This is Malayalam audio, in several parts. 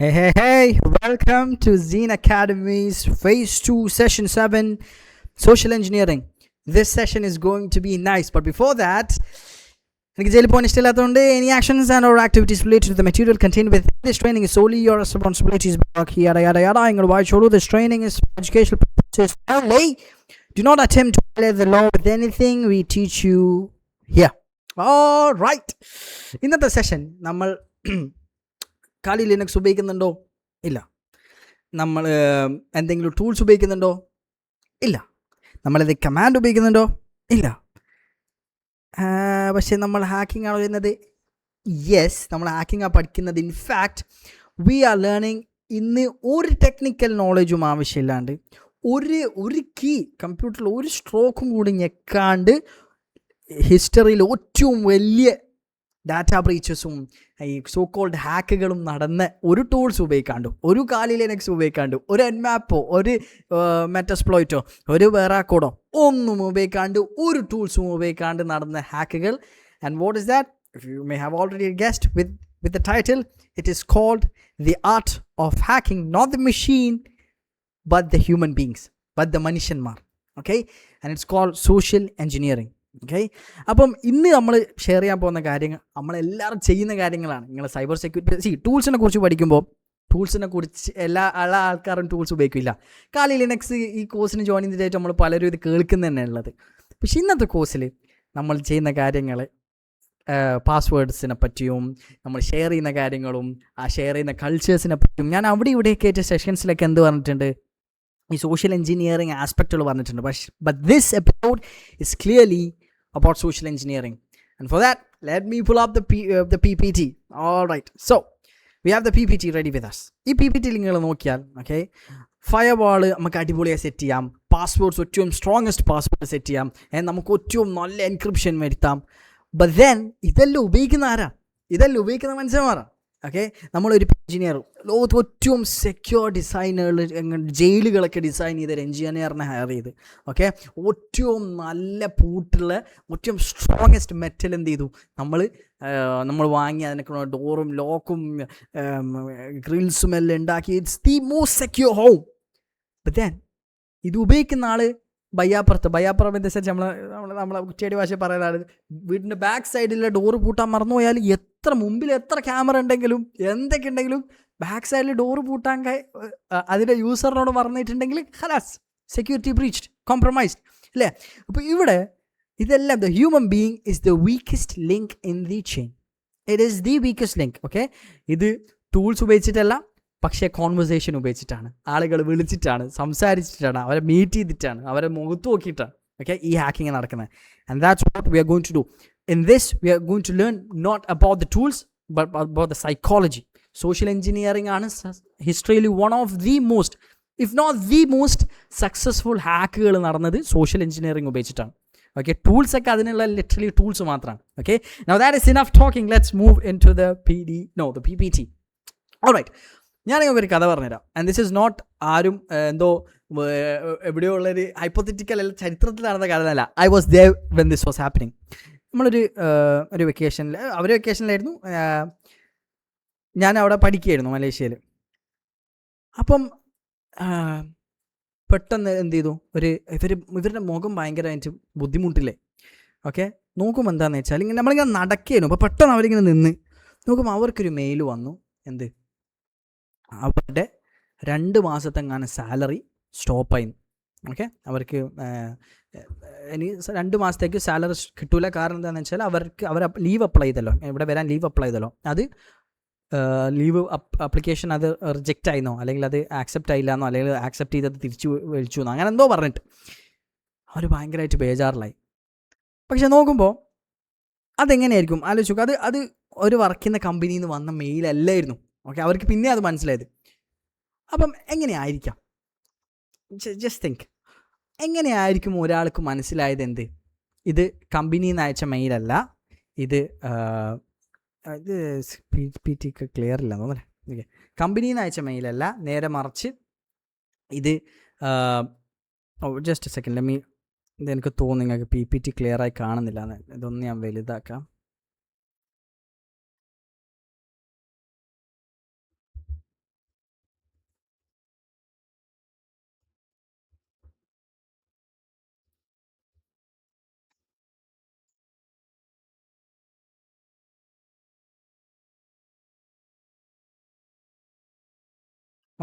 Hey, welcome to Zine Academy's Phase 2, Session 7, Social Engineering. This session is going to be nice, but before that, any actions and or activities related to the material contained within this training is solely your responsibilities. This training is for educational purposes only. Do not attempt to violate the law with anything we teach you here. All right. ഇന്നത്തെ സെഷൻ നമ്മൾ കാലി ലിനക്സ് ഉപയോഗിക്കുന്നുണ്ടോ? ഇല്ല. നമ്മൾ എന്തെങ്കിലും ടൂൾസ് ഉപയോഗിക്കുന്നുണ്ടോ? ഇല്ല. നമ്മളത് കമാൻഡ് ഉപയോഗിക്കുന്നുണ്ടോ? ഇല്ല. പക്ഷേ നമ്മൾ ഹാക്കിംഗ് ആണോ ചെയ്യുന്നത്? യെസ്, നമ്മൾ ഹാക്കിംഗ് ആണ് പഠിക്കുന്നത്. In fact we are learning. ഇന്ന് ഒരു ടെക്നിക്കൽ നോളജും ആവശ്യമില്ലാണ്ട് ഒരു കീ കമ്പ്യൂട്ടറിൽ ഒരു സ്ട്രോക്കും കൂടി ഞെക്കാണ്ട് ഹിസ്റ്ററിയിൽ ഏറ്റവും വലിയ ഡാറ്റ ബ്രീച്ചസും ഈ സോ കോൾഡ് ഹാക്കുകളും നടന്ന ഒരു ടൂൾസ് ഉപയോഗിക്കാണ്ട്, ഒരു കാലി ലിനക്സ് ഉപയോഗിക്കാണ്ട്, ഒരു എൻമാപ്പോ, ഒരു മെറ്റസ്പ്ലോയിറ്റോ, ഒരു വെറാക്കോഡോ ഒന്നും ഉപയോഗിക്കാണ്ട്, ഒരു ടൂൾസും ഉപയോഗിക്കാണ്ട് നടന്ന ഹാക്കുകൾ. And what is that? If you may have already guessed with the title, it is called The Art of Hacking, not the machine, but the human beings, but the Manishanmar. Okay? And it's called social engineering. Okay, അപ്പം ഇന്ന് നമ്മൾ ഷെയർ ചെയ്യാൻ പോകുന്ന കാര്യങ്ങൾ നമ്മളെല്ലാവരും ചെയ്യുന്ന കാര്യങ്ങളാണ്. നിങ്ങൾ സൈബർ സെക്യൂരിറ്റി ടൂൾസിനെ കുറിച്ച് പഠിക്കുമ്പോൾ ടൂൾസിനെ കുറിച്ച് എല്ലാ ആൾക്കാരും ടൂൾസ് ഉപയോഗിക്കില്ല. കാലി ലിനക്സ് ഈ കോഴ്സിന് ജോയിൻ ചെയ്തിട്ട് നമ്മൾ പലരും ഇത് കേൾക്കുന്ന തന്നെ ഉള്ളത്. പക്ഷെ ഇന്നത്തെ കോഴ്സിൽ നമ്മൾ ചെയ്യുന്ന കാര്യങ്ങൾ പാസ്വേഡ്സിനെ പറ്റിയും നമ്മൾ ഷെയർ ചെയ്യുന്ന കാര്യങ്ങളും ആ ഷെയർ ചെയ്യുന്ന കൾച്ചേഴ്സിനെ പറ്റിയും ഞാൻ അവിടെ ഇവിടെയൊക്കെ ആയിട്ട് സെഷൻസിലൊക്കെ എന്ത് പറഞ്ഞിട്ടുണ്ട്, ഈ സോഷ്യൽ എഞ്ചിനീയറിംഗ് ആസ്പെക്റ്റുകൾ പറഞ്ഞിട്ടുണ്ട്. But this episode is clearly about social engineering, and for that let me pull up the PPT. All right, so we have the PPT ready with us. ഈ PPT നിങ്ങൾ നോക്കിയാൽ ഓക്കെ, ഫയർവാൾ നമുക്ക് അടിപൊളിയായി സെറ്റ് ചെയ്യാം, പാസ്വേഡ്സ് ഏറ്റവും സ്ട്രോങ്ങസ്റ്റ് പാസ്വേഡ് സെറ്റ് ചെയ്യാം, നമുക്ക് ഏറ്റവും നല്ല എൻക്രിപ്ഷൻ വരുത്താം. ബട്ട് ദെൻ ഇതെല്ലാം ഉപയോഗിക്കുന്ന ആരാ? ഇതെല്ലാം ഉപയോഗിക്കുന്ന മനുഷ്യന്മാരാണ്. ഓക്കെ, നമ്മളൊരു എഞ്ചിനീയർ, ലോകത്ത് ഏറ്റവും സെക്യൂർ ഡിസൈനുകൾ, ജയിലുകളൊക്കെ ഡിസൈൻ ചെയ്തൊരു എഞ്ചിനീയറിനെ ഹയർ ചെയ്ത്, ഓക്കെ, ഏറ്റവും നല്ല പൂട്ടുള്ള ഏറ്റവും സ്ട്രോങ്ങസ്റ്റ് മെറ്റൽ എന്ത് ചെയ്തു നമ്മൾ വാങ്ങി അതിനൊക്കെ ഡോറും ലോക്കും ഗ്രിൽസും എല്ലാം ഉണ്ടാക്കി. It's the most secure home. But then ഇത് ഉപയോഗിക്കുന്ന ആൾ ബയ്യാപ്പുറം എന്നുവെച്ചാൽ നമ്മളെ കുറ്റിയാടി ഭാഷ പറയുന്നതാണ്, വീടിൻ്റെ ബാക്ക് സൈഡിലെ ഡോറ് പൂട്ടാൻ മറന്നുപോയാൽ എത്ര മുമ്പിൽ എത്ര ക്യാമറ ഉണ്ടെങ്കിലും എന്തൊക്കെ ഉണ്ടെങ്കിലും ബാക്ക് സൈഡിൽ ഡോറ് പൂട്ടാൻ അതിൻ്റെ യൂസറിനോട് പറഞ്ഞിട്ടുണ്ടെങ്കിൽ ഖലാസ്, സെക്യൂരിറ്റി ബ്രീച്ച്ഡ്, കോംപ്രമൈസ്ഡ് അല്ലേ? അപ്പോൾ ഇവിടെ ഇതെല്ലാം the human being is the weakest link in the chain. It is the weakest link. Okay, ഇത് ടൂൾസ് ഉപയോഗിച്ചിട്ടല്ല, പക്ഷേ കോൺവെർസേഷൻ ഉപയോഗിച്ചിട്ടാണ്, ആളുകൾ വിളിച്ചിട്ടാണ്, സംസാരിച്ചിട്ടാണ്, അവരെ മീറ്റ് ചെയ്തിട്ടാണ്, അവരെ മുഖത്ത് നോക്കിയിട്ടാണ് ഓക്കെ ഈ ഹാക്കിങ് നടക്കുന്നത്. And that's what we are going to do in this. We are going to learn not about the tools but about the psychology. Social engineering ആണ് ഹിസ്റ്ററിയിൽ one of the most, if not the most successful ഹാക്കുകൾ നടന്നത് സോഷ്യൽ എഞ്ചിനീയറിംഗ് ഉപയോഗിച്ചിട്ടാണ്. ഓക്കെ, ടൂൾസ് ഒക്കെ അതിനുള്ള ലിറ്ററലി ടൂൾസ് മാത്രമാണ്. Okay, now that is enough talking, let's move in to the PPT. Alright, ഞാൻ നിങ്ങൾക്ക് ഒരു കഥ പറഞ്ഞുതരാം. ആൻഡ് ദിസ് ഇസ് നോട്ട് ആരും എന്തോ എവിടെയോ ഉള്ളൊരു ഹൈപ്പോത്തറ്റിക്കൽ അല്ല, ചരിത്രത്തിൽ നടന്ന കഥയല്ല. I was there when this was happening. നമ്മളൊരു വെക്കേഷനിൽ, അവർ വെക്കേഷനിലായിരുന്നു, ഞാൻ അവിടെ പഠിക്കുകയായിരുന്നു മലേഷ്യയിൽ. അപ്പം പെട്ടെന്ന് എന്ത് ചെയ്തു, ഇവരുടെ മുഖം ഭയങ്കരമായിട്ട് ബുദ്ധിമുട്ടില്ലേ. ഓക്കെ, നോക്കുമ്പോൾ എന്താണെന്ന് വെച്ചാൽ ഇങ്ങനെ നമ്മളിങ്ങനെ നടക്കുകയായിരുന്നു. അപ്പോൾ പെട്ടെന്ന് അവരിങ്ങനെ നിന്ന് നോക്കുമ്പോൾ അവർക്കൊരു മെയിൽ വന്നു. എന്ത്? അവരുടെ 2 മാസത്തെങ്ങാനും സാലറി സ്റ്റോപ്പായി. ഓക്കെ, അവർക്ക് ഇനി 2 മാസത്തേക്ക് സാലറി കിട്ടൂല. കാരണം എന്താണെന്ന് വെച്ചാൽ അവർ ലീവ് അപ്ലൈ ചെയ്തല്ലോ, ഇവിടെ വരാൻ ലീവ് അപ്ലൈ ചെയ്തല്ലോ, അത് ലീവ് അപ്ലിക്കേഷൻ അത് റിജക്റ്റ് ആയിരുന്നോ, അല്ലെങ്കിൽ അത് ആക്സെപ്റ്റ് ആയില്ലെന്നോ, അല്ലെങ്കിൽ ആക്സെപ്റ്റ് ചെയ്തത് തിരിച്ചു വിളിച്ചു എന്നോ, അങ്ങനെ എന്തോ പറഞ്ഞിട്ട് അവർ ഭയങ്കരമായിട്ട് ബേജാറിലായി. പക്ഷെ നോക്കുമ്പോൾ അതെങ്ങനെയായിരിക്കും ആലോചിച്ചു, അത് ഒരു വർക്ക് ചെയ്യുന്ന കമ്പനിയിൽ നിന്ന് വന്ന മെയിലല്ലായിരുന്നു. ഓക്കെ, അവർക്ക് പിന്നെ അത് മനസ്സിലായത്. അപ്പം എങ്ങനെയായിരിക്കാം, ജസ്റ്റ് തിങ്ക്, എങ്ങനെയായിരിക്കും ഒരാൾക്ക് മനസ്സിലായത് എന്ത് ഇത് കമ്പനിയിൽ നിന്ന് അയച്ച മെയിലല്ല, ഇത് PPT ക്ലിയർ ഇല്ല തോന്നല്ലേ. ഓക്കെ, കമ്പനിയിൽ നിന്ന് അയച്ച മെയിലല്ല, നേരെ മറിച്ച് ഇത് ജസ്റ്റ് സെക്കൻഡ് ഇതെനിക്ക് തോന്നുന്നു നിങ്ങൾക്ക് PPT ക്ലിയറായി കാണുന്നില്ല എന്ന്. ഇതൊന്ന് ഞാൻ വലുതാക്കാം.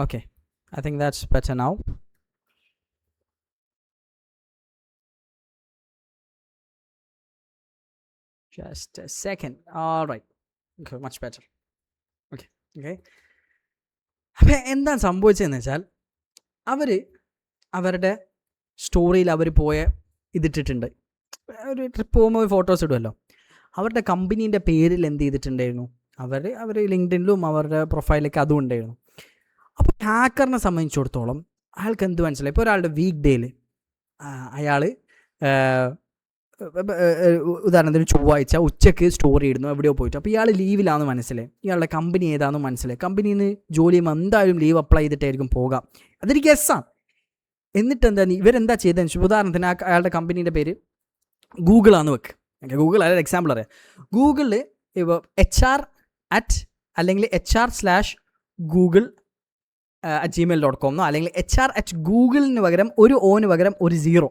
Okay, I think that's better now. Just a second. All right. Okay, much better. Okay. അപ്പം എന്താണ് സംഭവിച്ചതെന്ന് വെച്ചാൽ അവരുടെ സ്റ്റോറിയിൽ അവർ പോയ ഇതിട്ടിട്ടുണ്ട്. ഒരു ട്രിപ്പ് പോകുമ്പോൾ ഫോട്ടോസ് ഇടുമല്ലോ. അവരുടെ കമ്പനീൻ്റെ പേരിൽ എന്ത് ചെയ്തിട്ടുണ്ടായിരുന്നു, അവർ ലിങ്ക്ഡിനിലും അവരുടെ പ്രൊഫൈലൊക്കെ അതും ഉണ്ടായിരുന്നു. അപ്പോൾ ഹാക്കറിനെ സംബന്ധിച്ചിടത്തോളം അയാൾക്ക് എന്ത് മനസ്സിലായി? ഇപ്പോൾ ഒരാളുടെ വീക്ക് ഡേയിൽ അയാൾ ഉദാഹരണത്തിന് ചൊവ്വാഴ്ച ഉച്ചയ്ക്ക് സ്റ്റോറി ഇടുന്നു എവിടെയോ പോയിട്ട്. അപ്പോൾ ഇയാൾ ലീവിലാണെന്ന് മനസ്സിലായി, ഇയാളുടെ കമ്പനി ഏതാണെന്ന് മനസ്സിലായി. കമ്പനിയിൽ നിന്ന് ജോലി ചെയ്യുമ്പോൾ എന്തായാലും ലീവ് അപ്ലൈ ചെയ്തിട്ടായിരിക്കും പോകാം. അതൊരു ഗസ്സാണ്. എന്നിട്ട് എന്താ ഇവരെന്താ ചെയ്തതെന്ന് വെച്ചാൽ, ഉദാഹരണത്തിന് അയാളുടെ കമ്പനീൻ്റെ പേര് ഗൂഗിളാന്ന് വെക്ക്. ഗൂഗിൾ അതായത് എക്സാമ്പിൾ അറിയാം. ഗൂഗിളിൽ ഇപ്പോൾ HR@ അല്ലെങ്കിൽ HR/Google@gmail.com അല്ലെങ്കിൽ HR@Google പകരം ഒരു ഓന് പകരം ഒരു 0,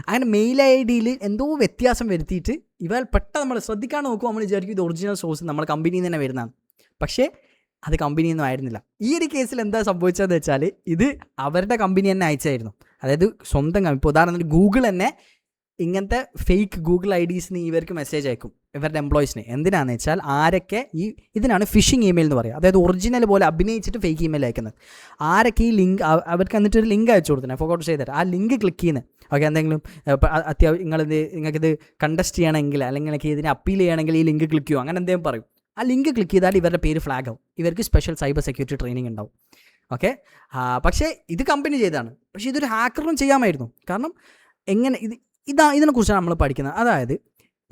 അങ്ങനെ മെയിൽ ID എന്തോ വ്യത്യാസം വരുത്തിയിട്ട് ഇവർ പെട്ടെന്ന് നമ്മൾ ശ്രദ്ധിക്കാൻ നോക്കുമ്പോൾ നമ്മൾ വിചാരിക്കും ഇത് ഒറിജിനൽ സോഴ്സ് നമ്മുടെ കമ്പനിയിൽ നിന്ന് തന്നെ വരുന്നതാണ്. പക്ഷേ അത് കമ്പനിയൊന്നും ആയിരുന്നില്ല. ഈ ഒരു കേസിൽ എന്താ സംഭവിച്ചതെന്ന് വെച്ചാൽ ഇത് അവരുടെ കമ്പനി തന്നെ അയച്ചായിരുന്നു. അതായത് സ്വന്തം കമ്പനി. ഇപ്പോൾ ഉദാഹരണത്തിന് ഗൂഗിൾ തന്നെ ഇങ്ങനത്തെ ഫേക്ക് ഗൂഗിൾ IDs ഇവർക്ക് മെസ്സേജ് അയക്കും ഇവരുടെ എംപ്ലോയീസിന്. എന്തിനാണെന്ന് വെച്ചാൽ ആരൊക്കെ ഇതിനാണ് ഫിഷിംഗ് ഇമെയിൽ എന്ന് പറയുക. അതായത് ഒറിജിനൽ പോലെ അഭിനയിച്ചിട്ട് ഫേക്ക് ഇമെയിൽ അയക്കുന്നത്. ആരൊക്കെ ഈ ലിങ്ക് അവർക്ക് എന്നിട്ടൊരു ലിങ്ക് അയച്ചു കൊടുത്തത്, ഫോർഗോട്ട് ചെയ്തിട്ട് ആ ലിങ്ക് ക്ലിക്ക് ചെയ്യുന്നത്. ഓക്കെ, എന്തെങ്കിലും അത്യാവശ്യം നിങ്ങൾക്കിത് കണ്ടസ്റ്റ് ചെയ്യണമെങ്കിൽ അല്ലെങ്കിൽ ഇതിനെ അപ്പീൽ ചെയ്യണമെങ്കിൽ ഈ ലിങ്ക് ക്ലിക്ക് ചെയ്യുമോ അങ്ങനെ എന്തെങ്കിലും പറയും. ആ ലിങ്ക് ക്ലിക്ക് ചെയ്താൽ ഇവരുടെ പേര് ഫ്ലാഗ് ആവും. ഇവർക്ക് സ്പെഷ്യൽ സൈബർ സെക്യൂരിറ്റി ട്രെയിനിങ് ഉണ്ടാവും. ഓക്കെ, പക്ഷേ ഇത് കമ്പനി ചെയ്തതാണ്. പക്ഷേ ഇതൊരു ഹാക്കറിനും ചെയ്യാമായിരുന്നു. കാരണം എങ്ങനെ ഇതിനെക്കുറിച്ചാണ് നമ്മൾ പഠിക്കുന്നത്. അതായത്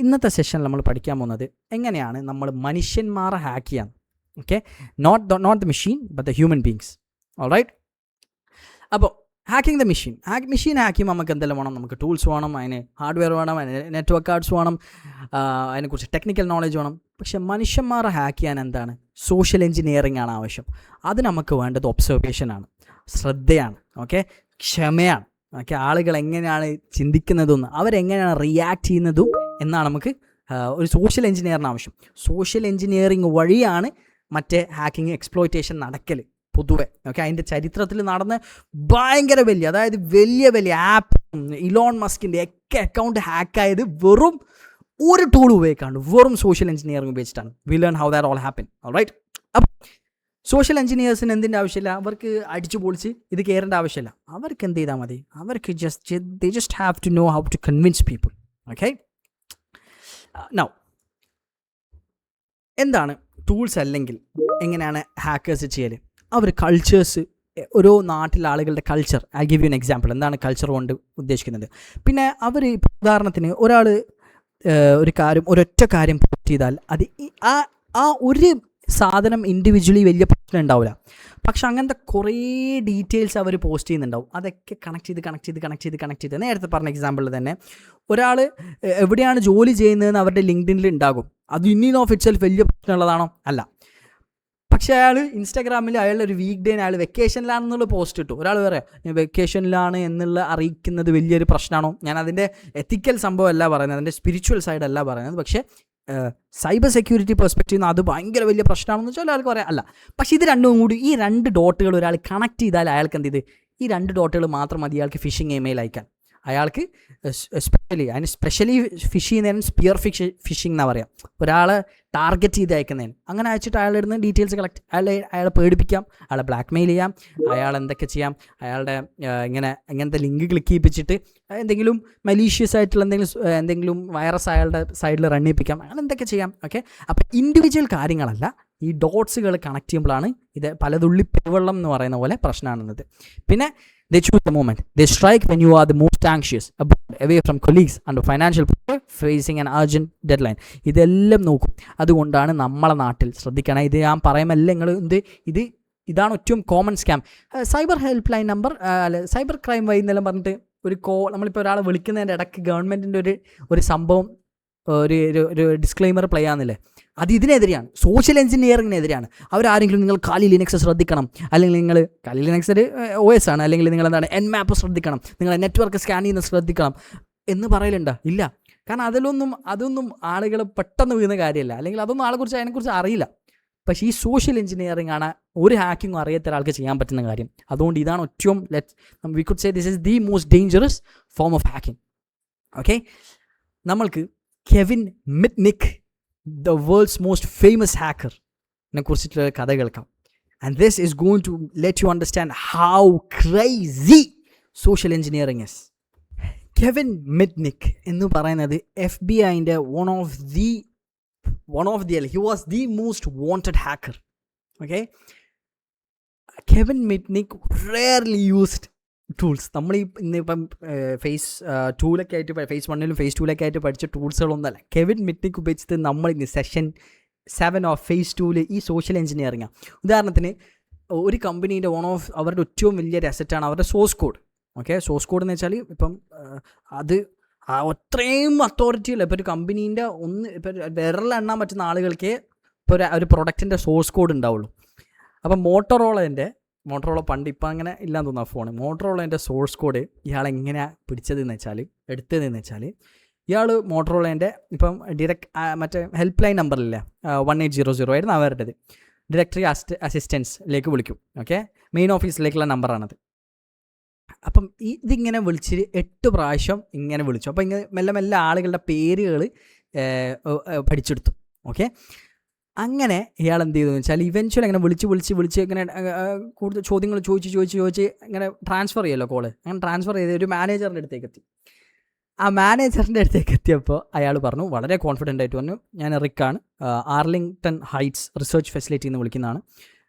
ഇന്നത്തെ സെഷനിൽ നമ്മൾ പഠിക്കാൻ പോകുന്നത് എങ്ങനെയാണ് നമ്മൾ മനുഷ്യന്മാരെ ഹാക്ക് ചെയ്യാൻ. Okay, not the machine but the human beings. Alright. അപ്പോൾ ഹാക്കിംഗ് ദ മെഷീൻ ഹാക്ക് ചെയ്യുമ്പോൾ നമുക്ക് എന്തെല്ലാം വേണം? നമുക്ക് ടൂൾസ് വേണം, അതിന് ഹാർഡ്വെയർ വേണം, അതിന് നെറ്റ്വർക്ക് കാർഡ്സ് വേണം, അതിനെക്കുറിച്ച് ടെക്നിക്കൽ നോളജ് വേണം. പക്ഷെ മനുഷ്യന്മാരെ ഹാക്ക് ചെയ്യാൻ എന്താണ്? സോഷ്യൽ എഞ്ചിനീയറിംഗ് ആണ് ആവശ്യം. അത് നമുക്ക് വേണ്ടത് ഒബ്സർവേഷനാണ്, ശ്രദ്ധയാണ്, ഓക്കെ, ക്ഷമയാണ്. ഓക്കെ, ആളുകൾ എങ്ങനെയാണ് ചിന്തിക്കുന്നതും അവരെങ്ങനെയാണ് റിയാക്ട് ചെയ്യുന്നതും എന്നാണ് നമുക്ക് ഒരു സോഷ്യൽ എഞ്ചിനീയറിന് ആവശ്യം. സോഷ്യൽ എഞ്ചിനീയറിംഗ് വഴിയാണ് മറ്റേ ഹാക്കിങ് എക്സ്പ്ലോയിറ്റേഷൻ നടക്കൽ പൊതുവെ. ഓക്കെ, അതിൻ്റെ ചരിത്രത്തിൽ നടന്ന ഭയങ്കര അതായത് വലിയ ആപ്പ് ഇലോൺ മസ്കിൻ്റെ ഒക്കെ അക്കൗണ്ട് ഹാക്കായത് വെറും ഒരു ടൂൾ ഉപയോഗിക്കാണ്ട്, വെറും സോഷ്യൽ എഞ്ചിനീയറിംഗ് ഉപയോഗിച്ചിട്ടാണ്. We learn how that all happen. Alright. അപ്പം സോഷ്യൽ എഞ്ചിനീയേഴ്സിന് എന്തിൻ്റെ ആവശ്യമില്ല? അവർക്ക് അടിച്ചു പൊളിച്ച് ഇത് കയറേണ്ട ആവശ്യമില്ല. അവർക്ക് എന്ത് ചെയ്താൽ മതി? അവർക്ക് just have to know how to convince people. Okay, now എന്താണ് ടൂൾസ് അല്ലെങ്കിൽ എങ്ങനെയാണ് ഹാക്കേഴ്സ് ചെയ്യൽ? അവർ കൾച്ചേഴ്സ്, ഓരോ നാട്ടിലെ ആളുകളുടെ culture. I give you an example. എന്താണ് കൾച്ചർ കൊണ്ട് ഉദ്ദേശിക്കുന്നത്? പിന്നെ അവർ ഉദാഹരണത്തിന് ഒരാൾ ഒരൊറ്റ കാര്യം പോസ്റ്റ് ചെയ്താൽ അത് ആ ഒരു സാധനം ഇൻഡിവിജ്വലി വലിയ പ്രശ്നം ഉണ്ടാവില്ല. പക്ഷെ അങ്ങനത്തെ കുറേ ഡീറ്റെയിൽസ് അവർ പോസ്റ്റ് ചെയ്യുന്നുണ്ടാവും. അതൊക്കെ കണക്ട് ചെയ്ത് നേരത്തെ പറഞ്ഞ എക്സാമ്പിളിൽ തന്നെ ഒരാൾ എവിടെയാണ് ജോലി ചെയ്യുന്നതെന്ന് അവരുടെ ലിങ്ക്ഡിനിൽ ഉണ്ടാകും. അത് ഇൻ ഓഫ് ഇറ്റ് സെൽഫ് വലിയ പ്രശ്നമുള്ളതാണോ? അല്ല. പക്ഷേ അയാൾ ഇൻസ്റ്റാഗ്രാമിൽ അയാളുടെ ഒരു വീക്ക് ഡേ അയാൾ വെക്കേഷനിലാണെന്നുള്ള പോസ്റ്റ് ഇട്ടു. ഒരാൾ പറയാം വെക്കേഷനിലാണ് എന്നുള്ള അറിയിക്കുന്നത് വലിയൊരു പ്രശ്നമാണോ? ഞാൻ അതിൻ്റെ എത്തിക്കൽ സംഭവം അല്ല പറയുന്നത്, അതിൻ്റെ സ്പിരിച്വൽ സൈഡ് അല്ല പറയുന്നത്. പക്ഷേ സൈബർ സെക്യൂരിറ്റി പെർസ്പെക്റ്റീവ് അത് ഭയങ്കര വലിയ പ്രശ്നമാണെന്ന് വെച്ചാൽ അയാൾക്ക് പറയാം അല്ല. പക്ഷേ ഇത് രണ്ടും കൂടി, ഈ 2 ഡോട്ടുകൾ ഒരാൾ കണക്ട് ചെയ്താൽ അയാൾക്ക് എന്ത് ചെയ്ത്, ഈ 2 ഡോട്ടുകൾ മാത്രം മതി അയാൾക്ക് ഫിഷിംഗ് ഇമെയിൽ അയക്കാൻ. അയാൾക്ക് സ്പെഷ്യലി ഫിഷ് ചെയ്യുന്നതിന് സ്പിയർ ഫിഷിംഗ് എന്നാണ് പറയാം. ഒരാളെ ടാർഗറ്റ് ചെയ്ത് അയക്കുന്നതിന്. അങ്ങനെ അയച്ചിട്ട് അയാളുടെ അടുത്ത് ഡീറ്റെയിൽസ് കളക്ട്, അയാളെ പേടിപ്പിക്കാം, അയാളെ ബ്ലാക്ക് മെയിൽ ചെയ്യാം, അയാൾ എന്തൊക്കെ ചെയ്യാം, അയാളുടെ ഇങ്ങനത്തെ ലിങ്ക് ക്ലിക്ക് ചെയ്യിപ്പിച്ചിട്ട് എന്തെങ്കിലും മലീഷ്യസ് ആയിട്ടുള്ള എന്തെങ്കിലും വൈറസ് അയാളുടെ സൈഡിൽ റൺ ചെയ്യിപ്പിക്കാം, അങ്ങനെ എന്തൊക്കെ ചെയ്യാം. ഓക്കെ, അപ്പോൾ ഇൻഡിവിജ്വൽ കാര്യങ്ങളല്ല, ഈ ഡോട്ട്സുകൾ കണക്ട് ചെയ്യുമ്പോഴാണ് ഇത് പലതുള്ളി പെരുവെള്ളം എന്ന് പറയുന്ന പോലെ പ്രശ്നമാണെന്നത്. പിന്നെ they choose the moment, they strike when you are the most anxious, away from colleagues, under financial pressure, facing an urgent deadline. ഇതെല്ലാം നോക്കും. അതുകൊണ്ടാണ് നമ്മളെ നാട്ടിൽ ശ്രദ്ധിക്കണം. ഇത് ഞാൻ പറയുമല്ല, നിങ്ങൾ ഇതാണ് ഏറ്റവും common scam. Cyber help line number cyber crime വഴി എന്നെല്ലാം പറഞ്ഞിട്ട് ഒരു നമ്മളിപ്പോൾ ഒരാളെ വിളിക്കുന്നതിൻ്റെ ഇടയ്ക്ക് ഗവൺമെൻറ്റിൻ്റെ ഒരു സംഭവം ഒരു ഡിസ്ക്ലെയിമർ പ്ലേ ആകുന്നില്ലേ, അത് ഇതിനെതിരെയാണ്, സോഷ്യൽ എഞ്ചിനീയറിങ്ങിനെതിരെയാണ്. അവരാരെങ്കിലും നിങ്ങൾ കാലി ലിനക്സ് ശ്രദ്ധിക്കണം, അല്ലെങ്കിൽ നിങ്ങൾ കാലി ലിനക്സ് ഒരു OS ആണ്, അല്ലെങ്കിൽ നിങ്ങൾ എന്താണ് Nmap ശ്രദ്ധിക്കണം, നിങ്ങൾ നെറ്റ്വർക്ക് സ്കാൻ ചെയ്യുന്നത് ശ്രദ്ധിക്കണം എന്ന് പറയലുണ്ടോ? ഇല്ല. കാരണം അതൊന്നും ആളുകൾ പെട്ടെന്ന് വീഴുന്ന കാര്യമല്ല, അല്ലെങ്കിൽ അതൊന്നും അതിനെക്കുറിച്ച് അറിയില്ല. പക്ഷേ ഈ സോഷ്യൽ എഞ്ചിനീയറിംഗ് ആണ് ഒരു ഹാക്കിങ്ങും അറിയാത്ത ഒരാൾക്ക് ചെയ്യാൻ പറ്റുന്ന കാര്യം. അതുകൊണ്ട് ഇതാണ് ഏറ്റവും we could say this is the most dangerous form of hacking. Okay, നമ്മൾക്ക് Kevin Mitnick, the world's most famous ഹാക്കറിനെ കുറിച്ചിട്ടുള്ള കഥ കേൾക്കാം. And this is going to let you understand how crazy social engineering is. Kevin Mitnick എന്ന് പറയുന്നത് FBI-ൻ്റെ he was the most wanted hacker. Okay, Kevin Mitnick rarely used tools. നമ്മൾ ഇന്നിപ്പം ഫേസ് 2-ലൊക്കെ ആയിട്ട് ഫേസ് 1-ലും ഫേസ് 2-ലൊക്കെ ആയിട്ട് പഠിച്ച ടൂൾസുകളൊന്നുമല്ല കെവിൻ മിറ്റ്നിക് ഉപയോഗിച്ചത്. നമ്മൾ ഇന്ന് സെഷൻ 7 ഓഫ് ഫേസ് 2-ൽ ഈ സോഷ്യൽ എഞ്ചിനീയറിംഗാണ്. ഉദാഹരണത്തിന് ഒരു കമ്പനീൻ്റെ അവരുടെ ഏറ്റവും വലിയൊരു അസറ്റാണ് അവരുടെ source code. Okay, source code എന്ന് വെച്ചാൽ ഇപ്പം അത് അത്രയും അതോറിറ്റി ഉള്ള ഇപ്പോൾ ഒരു കമ്പനീൻ്റെ ഇപ്പോൾ വിരലെണ്ണാൻ പറ്റുന്ന ആളുകൾക്ക് ഇപ്പോൾ ഒരു പ്രൊഡക്റ്റിൻ്റെ സോഴ്സ് കോഡ് ഉണ്ടാവുള്ളൂ. അപ്പം മോട്ടറോള പണ്ട് ഇപ്പം അങ്ങനെ ഇല്ലാന്ന് തോന്നുന്നു ഫോൺ. മോട്ടറോളേൻ്റെ സോഴ്സ് കോഡ് ഇയാൾ എങ്ങനെയാണ് എടുത്തതെന്ന് വെച്ചാൽ ഇയാൾ മോട്ടറോളേൻ്റെ ഇപ്പം മറ്റേ ഹെൽപ്പ് ലൈൻ നമ്പറില്ല 1800 ആയിരുന്നു അവരുടേത്. ഡയറക്ടറി അസിസ്റ്റൻസിലേക്ക് വിളിക്കും. ഓക്കെ, മെയിൻ ഓഫീസിലേക്കുള്ള നമ്പറാണത്. അപ്പം ഇതിങ്ങനെ വിളിച്ച് 8 പ്രാവശ്യം ഇങ്ങനെ വിളിച്ചു. അപ്പോൾ ഇങ്ങനെ മെല്ലെ മെല്ലെ ആളുകളുടെ പേരുകൾ പഠിച്ചെടുത്തു. ഓക്കെ, അങ്ങനെ ഇയാൾ എന്ത് ചെയ്തു എന്ന് വെച്ചാൽ ഇവൻച്വലി അങ്ങനെ വിളിച്ച് ഇങ്ങനെ കൂടുതൽ ചോദ്യങ്ങൾ ചോദിച്ച് ഇങ്ങനെ ട്രാൻസ്ഫർ ചെയ്യുമല്ലോ കോള്. അങ്ങനെ ട്രാൻസ്ഫർ ചെയ്ത് ഒരു മാനേജറിൻ്റെ അടുത്തേക്ക് എത്തി. ആ മാനേജറിൻ്റെ അടുത്തേക്ക് എത്തിയപ്പോൾ അയാൾ പറഞ്ഞു, വളരെ കോൺഫിഡൻ്റ് ആയിട്ട് പറഞ്ഞു, ഞാൻ റിക്കാണ്, ആർലിംഗ്ടൺ ഹൈറ്റ്സ് റിസർച്ച് ഫെസിലിറ്റിയിൽ നിന്ന് വിളിക്കുന്നതാണ്,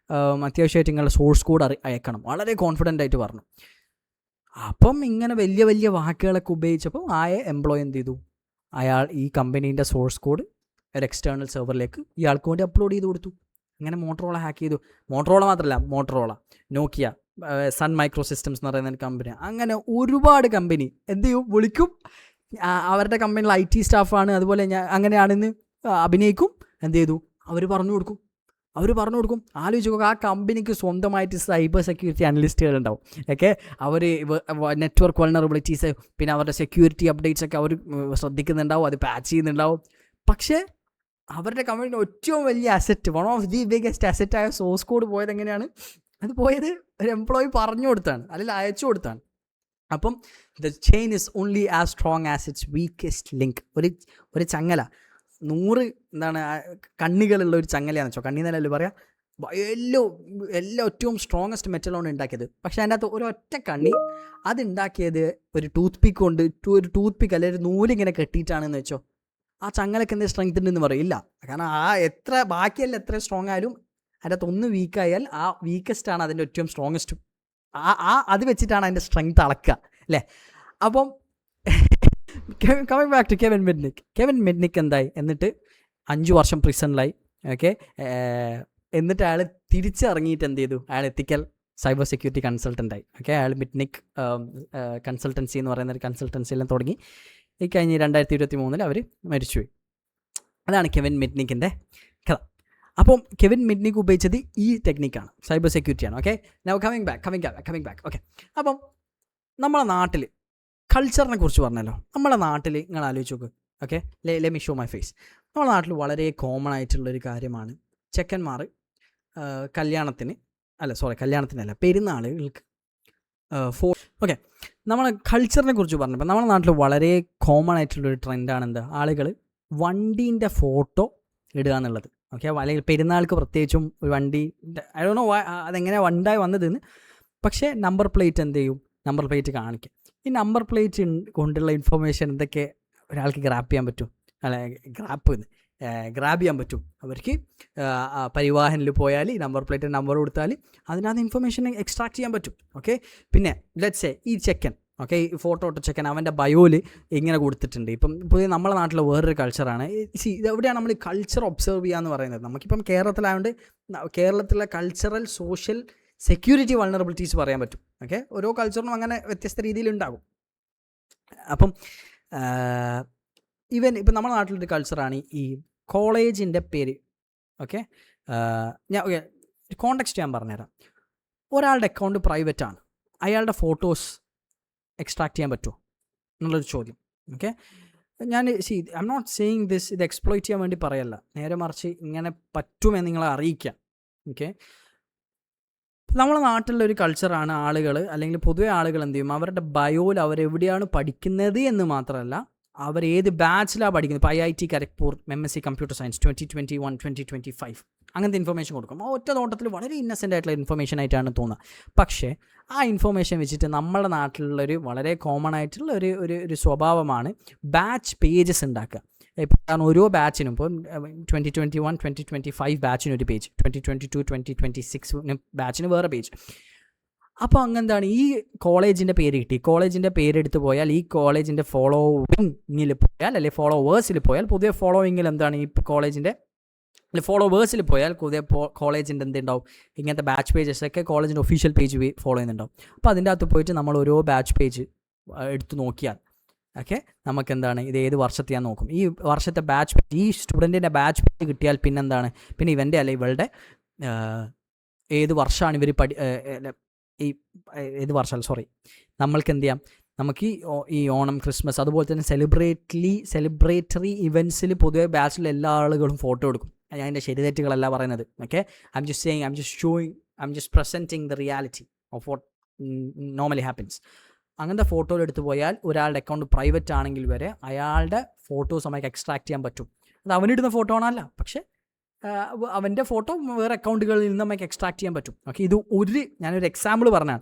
അത്യാവശ്യമായിട്ട് നിങ്ങളുടെ സോഴ്സ് കോഡ് അയക്കണം, വളരെ കോൺഫിഡൻ്റ് ആയിട്ട് പറഞ്ഞു. അപ്പം ഇങ്ങനെ വലിയ വലിയ വാക്കുകളൊക്കെ ഉപയോഗിച്ചപ്പോൾ എംപ്ലോയി എന്ത് ചെയ്തു, അയാൾ ഈ കമ്പനീൻ്റെ സോഴ്സ് കോഡ് ഒരു എക്സ്റ്റേണൽ സെർവറിലേക്ക് ഇയാൾക്ക് വേണ്ടി അപ്ലോഡ് ചെയ്ത് കൊടുത്തു. അങ്ങനെ മോട്ടറോള ഹാക്ക് ചെയ്തു. മോട്ടറോള മാത്രമല്ല, നോക്കിയ, സൺ മൈക്രോ സിസ്റ്റംസ് എന്ന് പറയുന്ന കമ്പനി, അങ്ങനെ ഒരുപാട് കമ്പനി എന്ത് ചെയ്യും, വിളിക്കും. അവരുടെ കമ്പനിയിൽ IT സ്റ്റാഫാണ്, അതുപോലെ അങ്ങനെയാണെന്ന് അഭിനയിക്കും. എന്ത് ചെയ്തു, അവർ പറഞ്ഞു കൊടുക്കും. ആലോചിച്ച് നോക്കുക, ആ കമ്പനിക്ക് സ്വന്തമായിട്ട് സൈബർ സെക്യൂരിറ്റി അനലിസ്റ്റുകൾ ഉണ്ടാവും. ഓക്കെ, അവർ നെറ്റ്വർക്ക് വൾണറബിലിറ്റീസ് പിന്നെ അവരുടെ സെക്യൂരിറ്റി അപ്ഡേറ്റ്സ് ഒക്കെ അവർ ശ്രദ്ധിക്കുന്നുണ്ടാവും, അത് പാച്ച് ചെയ്യുന്നുണ്ടാവും. പക്ഷേ അവരുടെ കമ്പനിയുടെ ഏറ്റവും വലിയ asset, one of the biggest അസറ്റായ സോഴ്സ് കോഡ് പോയത് എങ്ങനെയാണ്? അത് പോയത് ഒരു എംപ്ലോയി പറഞ്ഞു കൊടുത്താണ്, അല്ലെങ്കിൽ അയച്ചു കൊടുത്താണ്. അപ്പം the chain is only as strong as it's weakest link. ഒരു ചങ്ങല 100 കണ്ണികളുള്ള ഒരു ചങ്ങലയാണെന്ന് വെച്ചോ, കണ്ണി എന്നല്ലേ പറയാം, എല്ലാം ഏറ്റവും സ്ട്രോങ്ങസ്റ്റ് മെറ്റലാണ് ഉണ്ടാക്കിയത്. പക്ഷേ അതിൻ്റെ അകത്ത് ഒരൊറ്റ കണ്ണി അതുണ്ടാക്കിയത് ഒരു ടൂത്ത് പിക്ക് കൊണ്ട്, ഒരു ടൂത്ത് പിക്ക് അല്ലെങ്കിൽ ഒരു നൂലിങ്ങനെ കെട്ടിയിട്ടാണെന്ന് വെച്ചോ, ആ ചങ്ങലക്ക് എന്തെങ്കിലും സ്ട്രെങ്ത് ഉണ്ടെന്ന് പറയില്ല. കാരണം ബാക്കിയെല്ലാം എത്ര സ്ട്രോങ് ആയാലും അതിൻ്റെ അകത്ത് ഒന്ന് വീക്കായാൽ ആ വീക്കസ്റ്റാണ് അതിൻ്റെ ഏറ്റവും സ്ട്രോങ്ങസ്റ്റ്. അത് വെച്ചിട്ടാണ് അതിൻ്റെ സ്ട്രെങ്ത് അളക്കുക, അല്ലേ? അപ്പം കമ്മിങ് ബാക്ക് ടു കെവിൻ മിറ്റ്നിക് എന്തായി, എന്നിട്ട് 5 വർഷം പ്രിസണിലായി. ഓക്കെ, എന്നിട്ട് അയാൾ തിരിച്ചിറങ്ങിയിട്ട് എന്ത് ചെയ്തു, അയാൾ എത്തിക്കൽ സൈബർ സെക്യൂരിറ്റി കൺസൾട്ടൻ്റായി. ഓക്കെ, അയാൾ മിറ്റ്നിക് കൺസൾട്ടൻസി എന്ന് പറയുന്ന ഒരു കൺസൾട്ടൻസിയെല്ലാം തുടങ്ങി. ഈ കഴിഞ്ഞ് 2023 അവർ മരിച്ചുപോയി. അതാണ് കെവിൻ മിറ്റ്നിക്കിൻ്റെ കഥ. അപ്പം കെവിൻ മിറ്റ്നിക് ഉപയോഗിച്ചത് ഈ ടെക്നിക്കാണ്, സൈബർ സെക്യൂരിറ്റിയാണ്. Okay, now coming back. Okay, അപ്പം നമ്മളെ നാട്ടിൽ കൾച്ചറിനെ കുറിച്ച് പറഞ്ഞല്ലോ. നമ്മളെ നാട്ടിൽ നിങ്ങൾ ആലോചിച്ച് നോക്ക്. Okay, let me show my face. നമ്മളെ നാട്ടിൽ വളരെ കോമൺ ആയിട്ടുള്ളൊരു കാര്യമാണ് ചെക്കന്മാർ കല്യാണത്തിനല്ല പെരുന്നാളുകൾക്ക് ഓക്കെ, നമ്മളെ കൾച്ചറിനെ കുറിച്ച് പറഞ്ഞപ്പോൾ നമ്മുടെ നാട്ടിൽ വളരെ കോമൺ ആയിട്ടുള്ളൊരു ട്രെൻഡാണ് എന്താ, ആളുകൾ വണ്ടീൻ്റെ ഫോട്ടോ ഇടുക എന്നുള്ളത്. ഓക്കെ, അല്ലെങ്കിൽ പെരുന്നാൾക്ക് പ്രത്യേകിച്ചും ഒരു വണ്ടീൻ്റെ ഐ ഡോണ്ട് നോ അതെങ്ങനെയാണ് വണ്ടായി വന്നതെന്ന്. പക്ഷേ നമ്പർ പ്ലേറ്റ് എന്ത് ചെയ്യും, നമ്പർ പ്ലേറ്റ് കാണിക്കും. ഈ നമ്പർ പ്ലേറ്റ് കൊണ്ടുള്ള ഇൻഫർമേഷൻ എന്തൊക്കെ ഒരാൾക്ക് ഗ്രാബ് ചെയ്യാൻ പറ്റും, ഗ്രാബ് ചെയ്യാൻ പറ്റും. അവർക്ക് പരിവാഹനിൽ പോയാൽ ഈ നമ്പർ പ്ലേറ്റ് നമ്പർ കൊടുത്താൽ അതിനകത്ത് ഇൻഫർമേഷൻ എക്സ്ട്രാക്ട് ചെയ്യാൻ പറ്റും. ഓക്കെ, പിന്നെ ലെറ്റ്സ് സേ ഈ ചെക്കൻ, ഓക്കെ, ഈ ഫോട്ടോ ഇട്ട ചെക്കൻ അവൻ്റെ ബയോയിൽ ഇങ്ങനെ കൊടുത്തിട്ടുണ്ട്. ഇപ്പം പുതിയ നമ്മളെ നാട്ടിലെ വേറൊരു കൾച്ചറാണ്. ഇതെവിടെയാണ് നമ്മൾ കൾച്ചർ ഒബ്സർവ് ചെയ്യുക എന്ന് പറയുന്നത്. നമുക്കിപ്പം കേരളത്തിലായതുകൊണ്ട് കേരളത്തിലെ കൾച്ചറൽ സോഷ്യൽ സെക്യൂരിറ്റി വൾണറബിലിറ്റീസ് പറയാൻ പറ്റും. ഓക്കെ, ഓരോ കൾച്ചറിനും അങ്ങനെ വ്യത്യസ്ത രീതിയിലുണ്ടാകും. അപ്പം ഇപ്പം നമ്മുടെ നാട്ടിലൊരു കൾച്ചറാണ് ഈ കോളേജിൻ്റെ പേര്. ഓക്കെ, കോണ്ടെക്സ്റ്റ് ഞാൻ പറഞ്ഞുതരാം. ഒരാളുടെ അക്കൗണ്ട് പ്രൈവറ്റ് ആണ്, അയാളുടെ ഫോട്ടോസ് എക്സ്ട്രാക്ട് ചെയ്യാൻ പറ്റുമോ എന്നുള്ളൊരു ചോദ്യം. ഓക്കെ, ഞാൻ I am not saying this ഇത് എക്സ്പ്ലോയിറ്റ് ചെയ്യാൻ വേണ്ടി പറയല്ല, നേരെ മറിച്ച് ഇങ്ങനെ പറ്റുമെന്ന് നിങ്ങളെ അറിയിക്കാം. ഓക്കെ, നമ്മളെ നാട്ടിലുള്ള ഒരു കൾച്ചറാണ് ആളുകൾ, അല്ലെങ്കിൽ പൊതുവെ ആളുകൾ എന്ത് ചെയ്യും, അവരുടെ ബയോയിൽ അവരെവിടെയാണ് പഠിക്കുന്നത് എന്ന് മാത്രമല്ല അവർ ഏത് ബാച്ചിലാണ് പഠിക്കുന്നത്. ഇപ്പോൾ IIT Kharagpur MSc computer science 2021 2025 അങ്ങനത്തെ ഇൻഫർമേഷൻ കൊടുക്കും. ആ ഒറ്റ നോട്ടത്തിൽ വളരെ ഇന്നസെൻ്റ് ആയിട്ടുള്ള ഇൻഫർമേഷൻ ആയിട്ടാണ് തോന്നുക. പക്ഷേ ആ ഇൻഫർമേഷൻ വെച്ചിട്ട് നമ്മുടെ നാട്ടിലുള്ളൊരു വളരെ കോമൺ ആയിട്ടുള്ള ഒരു സ്വഭാവമാണ് ബാച്ച് പേജസ് ഉണ്ടാക്കുക. ഇപ്പോൾ ഓരോ ബാച്ചിനും ഇപ്പോൾ 2021 2025 ബാച്ചിന് ഒരു പേജ്, 2022 2026 ബാച്ചിന് വേറെ പേജ്. അപ്പോൾ അങ്ങനെന്താണ്, ഈ കോളേജിൻ്റെ പേര് കിട്ടി, കോളേജിൻ്റെ പേരെടുത്ത് പോയാൽ ഈ കോളേജിൻ്റെ ഫോളോവിങ്ങിൽ പോയാൽ അല്ലെങ്കിൽ ഫോളോവേഴ്സിൽ പോയാൽ, പൊതുവെ ഫോളോവിങ്ങിൽ എന്താണ് ഈ കോളേജിൻ്റെ ഫോളോവേഴ്സിൽ പോയാൽ പുതിയ കോളേജിൻ്റെ എന്തുണ്ടാവും, ഇങ്ങനത്തെ ബാച്ച് പേജസൊക്കെ കോളേജിൻ്റെ ഒഫീഷ്യൽ പേജ് ഫോളോ ചെയ്യുന്നുണ്ടാവും. അപ്പോൾ അതിൻ്റെ അകത്ത് പോയിട്ട് നമ്മൾ ഓരോ ബാച്ച് പേജ് എടുത്ത് നോക്കിയാൽ ഓക്കെ നമുക്ക് എന്താണ് ഇത് ഏത് വർഷത്തെയാന്ന് നോക്കും. ഈ വർഷത്തെ ബാച്ച് പേജ്, ഈ സ്റ്റുഡൻറ്റിൻ്റെ ബാച്ച് പേജ് കിട്ടിയാൽ പിന്നെന്താണ്, പിന്നെ ഇവൻ്റെ അല്ലെ ഇവളുടെ ഏത് വർഷമാണ് ഇവർ ഏത് വർഷമല്ല സോറി നമ്മൾക്ക് എന്ത് ചെയ്യാം, നമുക്ക് ഈ ഓണം ക്രിസ്മസ് അതുപോലെ തന്നെ സെലിബ്രേറ്ററി ഇവൻറ്റ്സിൽ പൊതുവെ ബാച്ചിലെ എല്ലാ ആളുകളും ഫോട്ടോ എടുക്കും. ഞാൻ എൻ്റെ ശരി തെറ്റുകളല്ല പറയുന്നത്. Okay, I am just presenting the reality of what normally happens. അങ്ങനത്തെ ഫോട്ടോ എടുത്ത് പോയാൽ ഒരാളുടെ അക്കൗണ്ട് പ്രൈവറ്റ് ആണെങ്കിൽ വരെ അയാളുടെ ഫോട്ടോസ് നമുക്ക് എക്സ്ട്രാക്ട് ചെയ്യാൻ പറ്റും. അത് അവനിടുന്ന ഫോട്ടോ ആണല്ല, പക്ഷേ അവൻ്റെ ഫോട്ടോ വേറെ അക്കൗണ്ടുകളിൽ നിന്ന് നമുക്ക് എക്സ്ട്രാക്ട് ചെയ്യാൻ പറ്റും. ഓക്കെ, ഇത് ഞാനൊരു എക്സാമ്പിൾ പറഞ്ഞാണ്.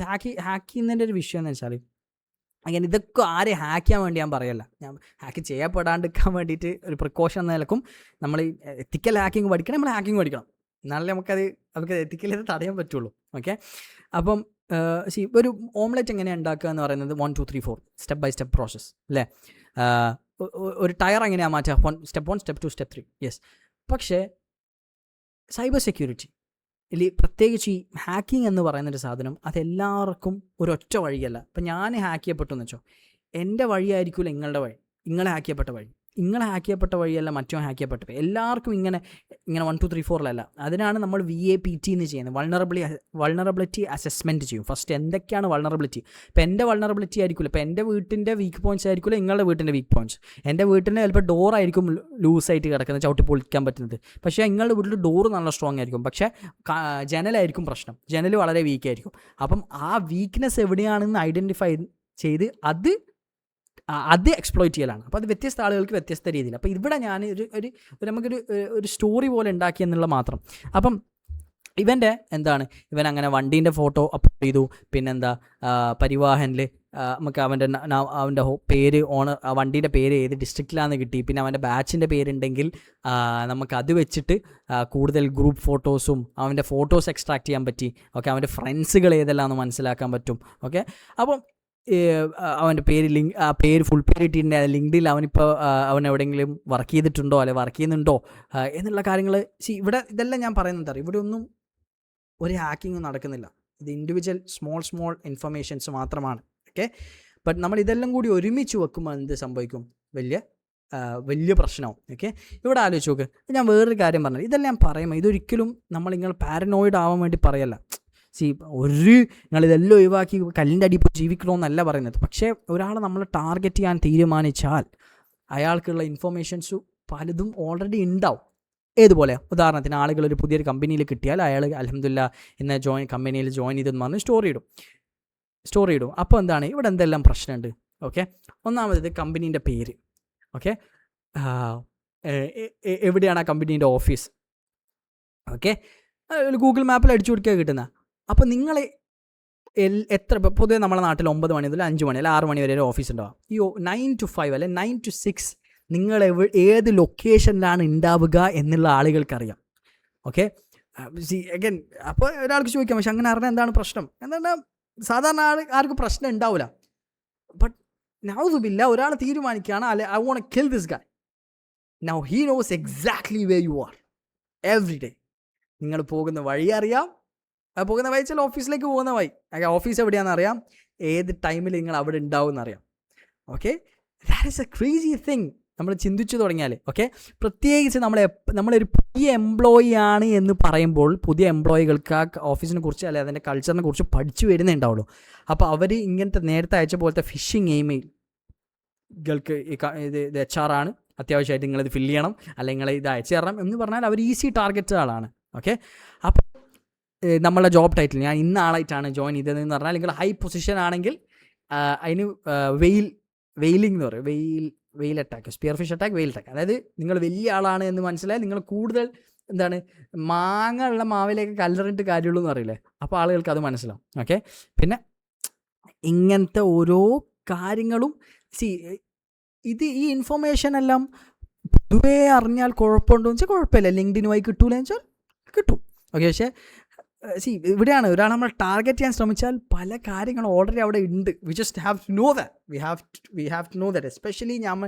ഹാക്ക് ചെയ്യുന്നതിൻ്റെ ഒരു വിഷയം എന്ന് വെച്ചാൽ അങ്ങനെ ഇതൊക്കെ ആരെ ഹാക്ക് ചെയ്യാൻ വേണ്ടി ഞാൻ പറയല്ല, ഞാൻ ഹാക്ക് ചെയ്യപ്പെടാണ്ടിരിക്കാൻ വേണ്ടിയിട്ട് ഒരു പ്രിക്കോഷൻ എന്ന നിലക്കും നമ്മൾ എത്തിക്കൽ ഹാക്കിങ് പഠിക്കണം, നമ്മൾ ഹാക്കിങ് പഠിക്കണം, എന്നാലേ നമുക്ക് എത്തിക്കൽ തടയാൻ പറ്റുള്ളൂ. ഓക്കെ, അപ്പം ഒരു ഓംലെറ്റ് എങ്ങനെയാണ് ഉണ്ടാക്കുക എന്ന് പറയുന്നത് 1 2 3 4 സ്റ്റെപ്പ് ബൈ സ്റ്റെപ്പ് പ്രോസസ്സ് അല്ലേ. ഒരു ടയർ എങ്ങനെയാണ് മാറ്റുക, സ്റ്റെപ്പ് 1 സ്റ്റെപ്പ് 2 സ്റ്റെപ്പ് 3. യെസ്, പക്ഷേ സൈബർ സെക്യൂരിറ്റി പ്രത്യേകിച്ച് ഈ ഹാക്കിംഗ് എന്ന് പറയുന്നൊരു സാധനം അതെല്ലാവർക്കും ഒരൊറ്റ വഴിയല്ല. ഇപ്പം ഞാൻ ഹാക്ക് ചെയ്യപ്പെട്ടു എന്ന് വെച്ചോ, എൻ്റെ വഴിയായിരിക്കില്ല നിങ്ങളുടെ വഴി, നിങ്ങളെ ഹാക്ക് ചെയ്യപ്പെട്ട വഴിയല്ല മറ്റോ ഹാക്ക് ചെയ്യപ്പെട്ട വഴി. എല്ലാവർക്കും ഇങ്ങനെ 1 2 3 4 അതിനാണ് നമ്മൾ VAPT എന്ന് ചെയ്യുന്നത്, വൾണറബിലിറ്റി അസസ്മെൻറ്റ് ചെയ്യും. ഫസ്റ്റ് എന്തൊക്കെയാണ് വൾണറബിലിറ്റി. ഇപ്പോൾ എൻ്റെ വൾണറബിലിറ്റി ആയിരിക്കില്ല, ഇപ്പോൾ എൻ്റെ വീട്ടിൻ്റെ വീക്ക് പോയിൻറ്റ്സ് ആയിരിക്കില്ല നിങ്ങളുടെ വീട്ടിൻ്റെ വീക്ക് പോയിൻറ്റ്സ്. എൻ്റെ വീട്ടിൻ്റെ ചിലപ്പോൾ ഡോറായിരിക്കും ലൂസായിട്ട് കിടക്കുന്നത്, ചവിട്ടി പൊളിക്കാൻ പറ്റുന്നത്. പക്ഷേ നിങ്ങളുടെ വീട്ടിൽ ഡോറ് നല്ല സ്ട്രോങ് ആയിരിക്കും, പക്ഷേ ജനലായിരിക്കും പ്രശ്നം, ജനൽ വളരെ വീക്കായിരിക്കും. അപ്പം ആ വീക്ക്നെസ് എവിടെയാണെന്ന് ഐഡൻറ്റിഫൈ ചെയ്ത് അത് എക്സ്പ്ലോയിറ്റ് ചെയ്യലാണ്. അപ്പോൾ അത് വ്യത്യസ്ത ആളുകൾക്ക് വ്യത്യസ്ത രീതിയിൽ. അപ്പോൾ ഇവിടെ ഞാൻ നമുക്കൊരു സ്റ്റോറി പോലെ ഉണ്ടാക്കി എന്നുള്ള മാത്രം. അപ്പം ഇവൻ്റെ എന്താണ്, ഇവൻ അങ്ങനെ വണ്ടീൻ്റെ ഫോട്ടോ അപ്ലോഡ് ചെയ്തു, പിന്നെന്താ പരിവാഹനിൽ നമുക്ക് അവൻ്റെ പേര് ഓണർ, വണ്ടീൻ്റെ പേര് ഏത് ഡിസ്ട്രിക്റ്റിലാണെന്ന് കിട്ടി, പിന്നെ അവൻ്റെ ബാച്ചിൻ്റെ പേരുണ്ടെങ്കിൽ നമുക്കത് വെച്ചിട്ട് കൂടുതൽ ഗ്രൂപ്പ് ഫോട്ടോസും അവൻ്റെ ഫോട്ടോസ് എക്സ്ട്രാക്ട് ചെയ്യാൻ പറ്റി. ഓക്കെ, അവൻ്റെ ഫ്രണ്ട്സുകൾ ഏതെല്ലാമെന്ന് മനസ്സിലാക്കാൻ പറ്റും. ഓക്കെ, അപ്പം അവൻ്റെ പേര് ഫുൾ പേര് ഇട്ടിട്ടുണ്ട്, ലിങ്ക്ഡിൽ അവൻ എവിടെയെങ്കിലും വർക്ക് ചെയ്തിട്ടുണ്ടോ അല്ലെ വർക്ക് ചെയ്യുന്നുണ്ടോ എന്നുള്ള കാര്യങ്ങൾ. ഇവിടെ ഇതെല്ലാം ഞാൻ പറയുന്നത് അറിയാം, ഇവിടെ ഒന്നും ഒരു ഹാക്കിങ് നടക്കുന്നില്ല, ഇത് ഇൻഡിവിജ്വൽ സ്മോൾ ഇൻഫർമേഷൻസ് മാത്രമാണ്. ഓക്കെ, ബട്ട് നമ്മൾ ഇതെല്ലാം കൂടി ഒരുമിച്ച് വെക്കുമ്പോൾ എന്ത് സംഭവിക്കും, വലിയ പ്രശ്നമാവും. ഓക്കെ, ഇവിടെ ആലോചിച്ച് നോക്ക്, ഞാൻ വേറൊരു കാര്യം പറഞ്ഞത്, ഇതെല്ലാം ഞാൻ പറയുമ്പോൾ ഇതൊരിക്കലും നിങ്ങൾ പാരനോയിഡ് ആവാൻ വേണ്ടി പറയല്ല. നിങ്ങളിതെല്ലാം ഒഴിവാക്കി കല്ലിൻ്റെ അടി പോയി ജീവിക്കണമെന്നല്ല പറയുന്നത്. പക്ഷേ ഒരാളെ നമ്മൾ ടാർഗറ്റ് ചെയ്യാൻ തീരുമാനിച്ചാൽ അയാൾക്കുള്ള ഇൻഫർമേഷൻസ് പലതും ഓൾറെഡി ഉണ്ടാവും. ഏതുപോലെ, ഉദാഹരണത്തിന് ആളുകൾ ഒരു പുതിയൊരു കമ്പനിയിൽ കിട്ടിയാൽ അയാൾ അൽഹംദുലില്ലാ ഇന്ന് കമ്പനിയിൽ ജോയിൻ ചെയ്തെന്ന് പറഞ്ഞ് സ്റ്റോറി ഇടും. അപ്പോൾ എന്താണ്, ഇവിടെ എന്തെല്ലാം പ്രശ്നമുണ്ട്. ഓക്കെ, ഒന്നാമത് കമ്പനീൻ്റെ പേര്. ഓക്കെ, എവിടെയാണ് ആ കമ്പനീൻ്റെ ഓഫീസ്. ഓക്കെ, ഗൂഗിൾ മാപ്പിൽ അടിച്ചു കൊടുക്കുക കിട്ടുന്ന. അപ്പോൾ നിങ്ങൾ എത്ര പൊതുവെ നമ്മുടെ നാട്ടിൽ 9 മണി മുതൽ 5 മണി അല്ലെ 6 മണി വരെ ഒരു ഓഫീസ് ഉണ്ടാവും. ഈ 9 to 5 അല്ലെ 9 to 6 നിങ്ങൾ ഏത് ലൊക്കേഷനിലാണ് ഉണ്ടാവുക എന്നുള്ള ആളുകൾക്കറിയാം. ഓക്കെ, അഗൈൻ അപ്പോൾ ഒരാൾക്ക് ചോദിക്കാം, പക്ഷെ അങ്ങനെ അറിഞ്ഞാൽ എന്താണ് പ്രശ്നം, എന്താണ് സാധാരണ ആർക്കും പ്രശ്നം ഉണ്ടാവില്ല. ബട്ട് നൗസുബില്ല, ഒരാൾ തീരുമാനിക്കുകയാണ് അല്ലെ I want to kill this guy, now he knows exactly where you are every day. നിങ്ങൾ പോകുന്ന വഴി അറിയാം, പോകുന്ന വഴി വെച്ചാൽ ഓഫീസിലേക്ക് പോകുന്ന വഴി, ഓഫീസ് എവിടെയാണെന്ന് അറിയാം, ഏത് ടൈമിൽ നിങ്ങൾ അവിടെ ഉണ്ടാവും എന്നറിയാം. Okay, that is A crazy thing നമ്മൾ ചിന്തിച്ചു തുടങ്ങിയാൽ. ഓക്കെ, പ്രത്യേകിച്ച് നമ്മളൊരു പുതിയ എംപ്ലോയി ആണ് എന്ന് പറയുമ്പോൾ പുതിയ എംപ്ലോയികൾക്ക് ആ ഓഫീസിനെ കുറിച്ച് അല്ലെങ്കിൽ അതിൻ്റെ കൾച്ചറിനെ കുറിച്ച് പഠിച്ചു വരുന്നേ ഉണ്ടാവുള്ളൂ. അപ്പോൾ അവർ ഇങ്ങനത്തെ നേരത്തെ അയച്ച പോലത്തെ ഫിഷിംഗ് ഇമെയിൽ ഗൾക്ക് ഇത് HR ആണ്, അത്യാവശ്യമായിട്ട് നിങ്ങളിത് ഫില്ല് ചെയ്യണം, അല്ലെങ്കിൽ നിങ്ങൾ ഇത് അയച്ചു തരണം എന്ന് പറഞ്ഞാൽ അവർ ഈസി ടാർഗറ്റുകളാണ്. ഓക്കെ, അപ്പോൾ നമ്മളെ ജോബ് ടൈറ്റിൽ ഞാൻ ഇന്ന ആളായിട്ടാണ് ജോയിൻ ചെയ്തതെന്ന് പറഞ്ഞാൽ നിങ്ങൾ ഹൈ പൊസിഷൻ ആണെങ്കിൽ അതിന് വെയിലിംഗ് എന്ന് പറയും, വെയിൽ അറ്റാക്ക്, സ്പിയർ ഫിഷ് അറ്റാക്ക്, വെയിൽ അറ്റാക്ക്. അതായത് നിങ്ങൾ വലിയ ആളാണ് എന്ന് മനസ്സിലായി നിങ്ങൾ കൂടുതൽ എന്താണ് മാങ്ങ ഉള്ള മാവിലേക്ക് കല്ലറിട്ട് കാര്യമുള്ളൂ എന്ന് അറിയില്ലേ, അപ്പോൾ ആളുകൾക്ക് അത് മനസ്സിലാവും. ഓക്കെ, പിന്നെ ഇങ്ങനത്തെ ഓരോ കാര്യങ്ങളും ഈ ഇൻഫർമേഷൻ എല്ലാം പൊതുവേ അറിഞ്ഞാൽ കുഴപ്പമുണ്ടോ എന്ന് വെച്ചാൽ കുഴപ്പമില്ല, ലിങ്ക്ഡിൻ വഴി കിട്ടൂല എന്ന് വെച്ചാൽ കിട്ടും. ഓക്കെ, പക്ഷേ ഇവിടെയാണ് ഒരാൾ നമ്മൾ ടാർഗറ്റ് ചെയ്യാൻ ശ്രമിച്ചാൽ പല കാര്യങ്ങളും ഓൾറെഡി അവിടെ ഉണ്ട്. We just have to know that, we have to know that. Especially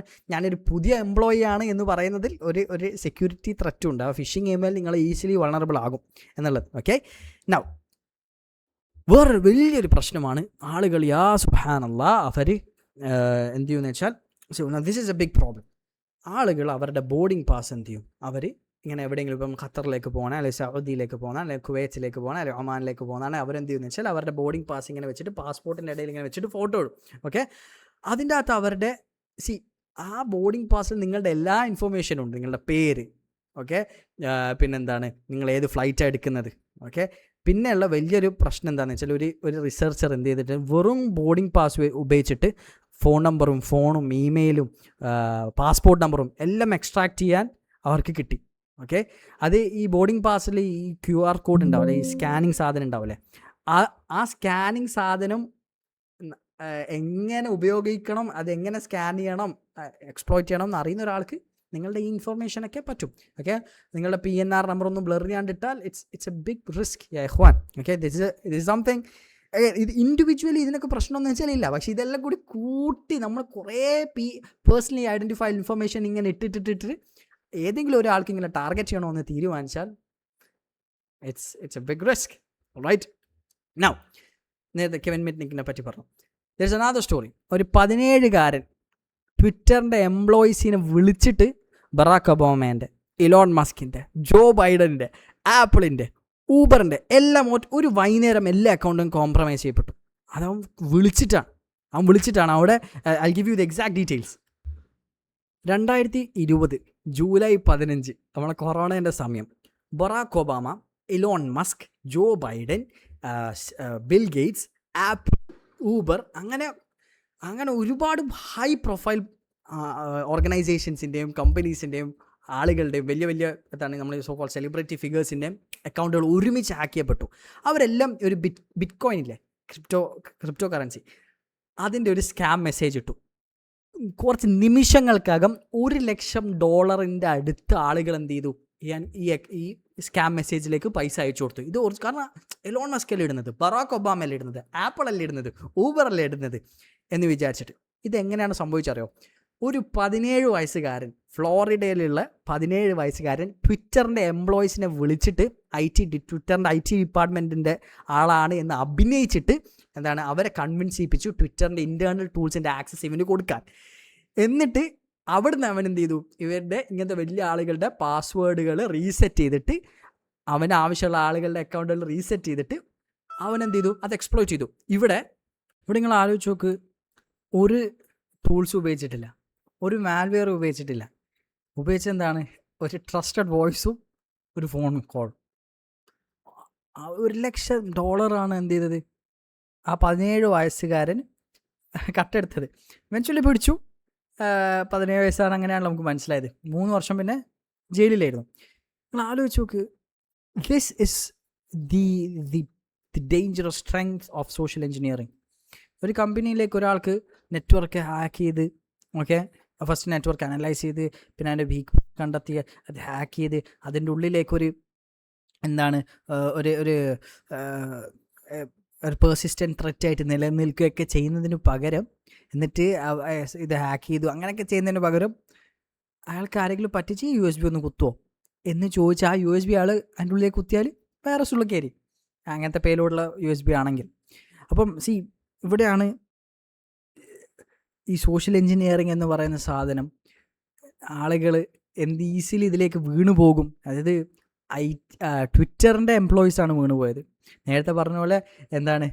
ഞാനൊരു പുതിയ എംപ്ലോയി ആണ് എന്ന് പറയുന്നതിൽ ഒരു സെക്യൂരിറ്റി ത്രെറ്റും ഉണ്ട്. ആ ഫിഷിംഗ് ഇമെയിൽ നിങ്ങൾ ഈസിലി വൾണറബിൾ ആകും എന്നുള്ളത്. ഓക്കെ, നൗ വേറൊരു വലിയൊരു പ്രശ്നമാണ് ആളുകൾ സുബ്ഹാനല്ലാഹ് അവർ എന്ത് ചെയ്യുമെന്ന് വെച്ചാൽ, this is a big problem. ആളുകൾ അവരുടെ ബോർഡിംഗ് പാസ് എന്ത് ചെയ്യും, അവർ ഇങ്ങനെ എവിടെയെങ്കിലും ഇപ്പം ഖത്തറിലേക്ക് പോകണം, അല്ലെങ്കിൽ സൗദിയിലേക്ക് പോകണം, അല്ലെങ്കിൽ കുവൈറ്റിലേക്ക് പോകണം, അല്ലെങ്കിൽ ഒമാനിലേക്ക് പോകുന്നതാണ് അവരെന്ത് ചെയ്യുന്നത് വെച്ചാൽ അവരുടെ ബോർഡിംഗ് പാസ് ഇങ്ങനെ വെച്ചിട്ട് പാസ്പോർട്ടിൻ്റെ ഇടയിൽ ഇങ്ങനെ വെച്ചിട്ട് ഫോട്ടോ ഇടും. ഓക്കെ, അതിൻ്റെ അകത്ത് അവരുടെ ആ ബോർഡിംഗ് പാസിൽ നിങ്ങളുടെ എല്ലാ ഇൻഫർമേഷനും ഉണ്ട്, നിങ്ങളുടെ പേര്, ഓക്കെ, പിന്നെന്താണ് നിങ്ങൾ ഏത് ഫ്ലൈറ്റാണ് എടുക്കുന്നത്. ഓക്കെ, പിന്നെയുള്ള വലിയൊരു പ്രശ്നം എന്താണെന്ന് വെച്ചാൽ ഒരു റിസർച്ചർ എന്ത് ചെയ്തിട്ട് വെറും ബോർഡിംഗ് പാസ് ഉപയോഗിച്ചിട്ട് ഫോണും ഇമെയിലും പാസ്പോർട്ട് നമ്പറും എല്ലാം എക്സ്ട്രാക്ട് ചെയ്യാൻ അവർക്ക് കിട്ടി. ഓക്കെ, അത് ഈ ബോർഡിംഗ് പാസിൽ ഈ QR കോഡ് ഉണ്ടാവില്ലേ, ഈ സ്കാനിങ് സാധനം ഉണ്ടാവില്ലേ, ആ സ്കാനിങ് സാധനം എങ്ങനെ ഉപയോഗിക്കണം, അതെങ്ങനെ സ്കാൻ ചെയ്യണം, എക്സ്പ്ലോയിറ്റ് ചെയ്യണം എന്ന് അറിയുന്ന ഒരാൾക്ക് നിങ്ങളുടെ ഈ ഇൻഫർമേഷനൊക്കെ പറ്റും. ഓക്കെ, നിങ്ങളുടെ PNR നമ്പർ ഒന്നും ബ്ലർ ചെയ്യാണ്ടിട്ടാൽ ഇറ്റ്സ് എ ബിഗ് റിസ്ക് യഹ്വാൻ. Okay, this is something. ഇത് ഇൻഡിവിജ്വലി ഇതിനൊക്കെ പ്രശ്നമൊന്നും വെച്ചാൽ ഇല്ല, പക്ഷേ ഇതെല്ലാം കൂടി കൂട്ടി നമ്മൾ കുറേ പേഴ്സണലി ഐഡൻറ്റിഫൈഡ് ഇൻഫർമേഷൻ ഇങ്ങനെ ഇട്ടിട്ട് ഏതെങ്കിലും ഒരാൾക്ക് ഇങ്ങനെ ടാർഗറ്റ് ചെയ്യണമെന്ന് തീരുമാനിച്ചാൽ it's a big risk. Right, now നേരത്തെ കെവിൻ മിറ്റ്നിക്കിനെ പറ്റി പറഞ്ഞു. There is another story. ഒരു 17കാരൻ ട്വിറ്ററിൻ്റെ എംപ്ലോയീസിനെ വിളിച്ചിട്ട് ബറാക്ക് ഒബാമേൻ്റെ, ഇലോൺ മസ്കിൻ്റെ, ജോ ബൈഡൻ്റെ, ആപ്പിളിൻ്റെ, ഊബറിൻ്റെ എല്ലാം ഒരു വൈകുന്നേരം എല്ലാ അക്കൗണ്ടും കോംപ്രമൈസ് ചെയ്യപ്പെട്ടു. അതവൻ വിളിച്ചിട്ടാണ് അവിടെ. I give you the exact details. 2020 July 15 നമ്മളെ കൊറോണേൻ്റെ സമയം, Barack Obama, Elon Musk, Joe Biden, Bill Gates, Apple, Uber, അങ്ങനെ ഒരുപാട് ഹൈ പ്രൊഫൈൽ ഓർഗനൈസേഷൻസിൻ്റെയും കമ്പനീസിൻ്റെയും ആളുകളുടെയും വലിയ എന്താണ് നമ്മൾ സോ കോൾ സെലിബ്രിറ്റി ഫിഗേഴ്സിൻ്റെയും അക്കൗണ്ടുകൾ ഒരുമിച്ച് ഹാക്ക് ചെയ്യപ്പെട്ടു. അവരെല്ലാം ഒരു ബിറ്റ് കോയിൻ ഇല്ലേ, ക്രിപ്റ്റോ കറൻസി, അതിൻ്റെ ഒരു സ്കാം മെസ്സേജ് ഇട്ടു. കുറച്ച് നിമിഷങ്ങൾക്കകം $1,00,000 അടുത്ത ആളുകൾ എന്ത് ചെയ്തു, ഈ സ്കാം മെസ്സേജിലേക്ക് പൈസ അയച്ചു കൊടുത്തു. ഇത് കാരണം എലോൺ മസ്ക് അല്ലേ ഇടുന്നത്, ബറാക്ക് ഒബാമ അല്ലേ ഇടുന്നത്, ആപ്പിൾ അല്ലേ ഇടുന്നത്, ഊബർ അല്ലേ ഇടുന്നത് എന്ന് വിചാരിച്ചിട്ട്. ഇതെങ്ങനെയാണ് സംഭവിച്ചറിയോ? ഒരു 17 വയസ്സുകാരൻ, ഫ്ലോറിഡയിലുള്ള 17 വയസ്സുകാരൻ ട്വിറ്ററിൻ്റെ എംപ്ലോയീസിനെ വിളിച്ചിട്ട് ട്വിറ്ററിൻ്റെ IT ഡിപ്പാർട്ട്മെൻറ്റിൻ്റെ ആളാണ് എന്ന് അഭിനയിച്ചിട്ട് എന്താണ് അവരെ കൺവിൻസ് ചെയ്യിപ്പിച്ചു ട്വിറ്ററിൻ്റെ ഇൻറ്റേർണൽ ടൂൾസിൻ്റെ ആക്സസ് ഇവന് കൊടുക്കാൻ. എന്നിട്ട് അവിടുന്ന് അവൻ എന്ത് ചെയ്തു, ഇവരുടെ ഇങ്ങനത്തെ വലിയ ആളുകളുടെ പാസ്വേഡുകൾ റീസെറ്റ് ചെയ്തിട്ട്, അവന് ആവശ്യമുള്ള ആളുകളുടെ അക്കൗണ്ടുകൾ റീസെറ്റ് ചെയ്തിട്ട് അവൻ എന്ത് ചെയ്തു, അത് എക്സ്പ്ലോയിറ്റ് ചെയ്തു. ഇവിടെ നിങ്ങൾ ആലോചിച്ച് നോക്ക്, ഒരു ടൂൾസ് ഉപയോഗിച്ചിട്ടില്ല, ഒരു മാൽവെയർ ഉപയോഗിച്ചിട്ടില്ല, ഉപയോഗിച്ചെന്താണ് ഒരു ട്രസ്റ്റഡ് വോയിസും ഒരു ഫോൺ കോൾ. $1,00,000 എന്ത് ചെയ്തത് ആ 17 വയസ്സുകാരൻ കട്ടെടുത്തത്. ഇവൻച്വലി പിടിച്ചു. 17 വയസ്സാണ്, അങ്ങനെയാണ് നമുക്ക് മനസ്സിലായത്. 3 വർഷം പിന്നെ ജയിലിലായിരുന്നു. നിങ്ങൾ ആലോചിച്ച് നോക്ക്, this is the dangerous strength of social engineering. ഒരു കമ്പനിയിലേക്ക് ഒരാൾക്ക് നെറ്റ്വർക്ക് ഹാക്ക് ചെയ്ത്, ഓക്കെ, ഫസ്റ്റ് നെറ്റ്വർക്ക് അനലൈസ് ചെയ്ത്, പിന്നെ അതിൻ്റെ വീക്ക് കണ്ടെത്തി അത് ഹാക്ക് ചെയ്ത് അതിൻ്റെ ഉള്ളിലേക്കൊരു എന്താണ് ഒരു പെർസിസ്റ്റൻറ്റ് ത്രെറ്റായിട്ട് നിലനിൽക്കുകയൊക്കെ ചെയ്യുന്നതിന് പകരം, എന്നിട്ട് ഇത് ഹാക്ക് ചെയ്തു അങ്ങനെയൊക്കെ ചെയ്യുന്നതിന് പകരം അയാൾക്ക് ആരെങ്കിലും പറ്റിച്ച് USB ഒന്ന് കുത്തുമോ എന്ന് ചോദിച്ചാൽ ആ USB ആൾ അതിൻ്റെ ഉള്ളിലേക്ക് കുത്തിയാൽ വൈറസ് ഉള്ളിൽ കയറി, അങ്ങനത്തെ പേലോടുള്ള USB ആണെങ്കിൽ. അപ്പം ഇവിടെയാണ് ഈ സോഷ്യൽ എഞ്ചിനീയറിംഗ് എന്ന് പറയുന്ന സാധനം ആളുകൾ എന്ത് ഈസിലി ഇതിലേക്ക് വീണു പോകും. അതായത് ട്വിറ്ററിൻ്റെ എംപ്ലോയീസാണ് വീണുപോയത്. നേരത്തെ പറഞ്ഞ പോലെ എന്താണ്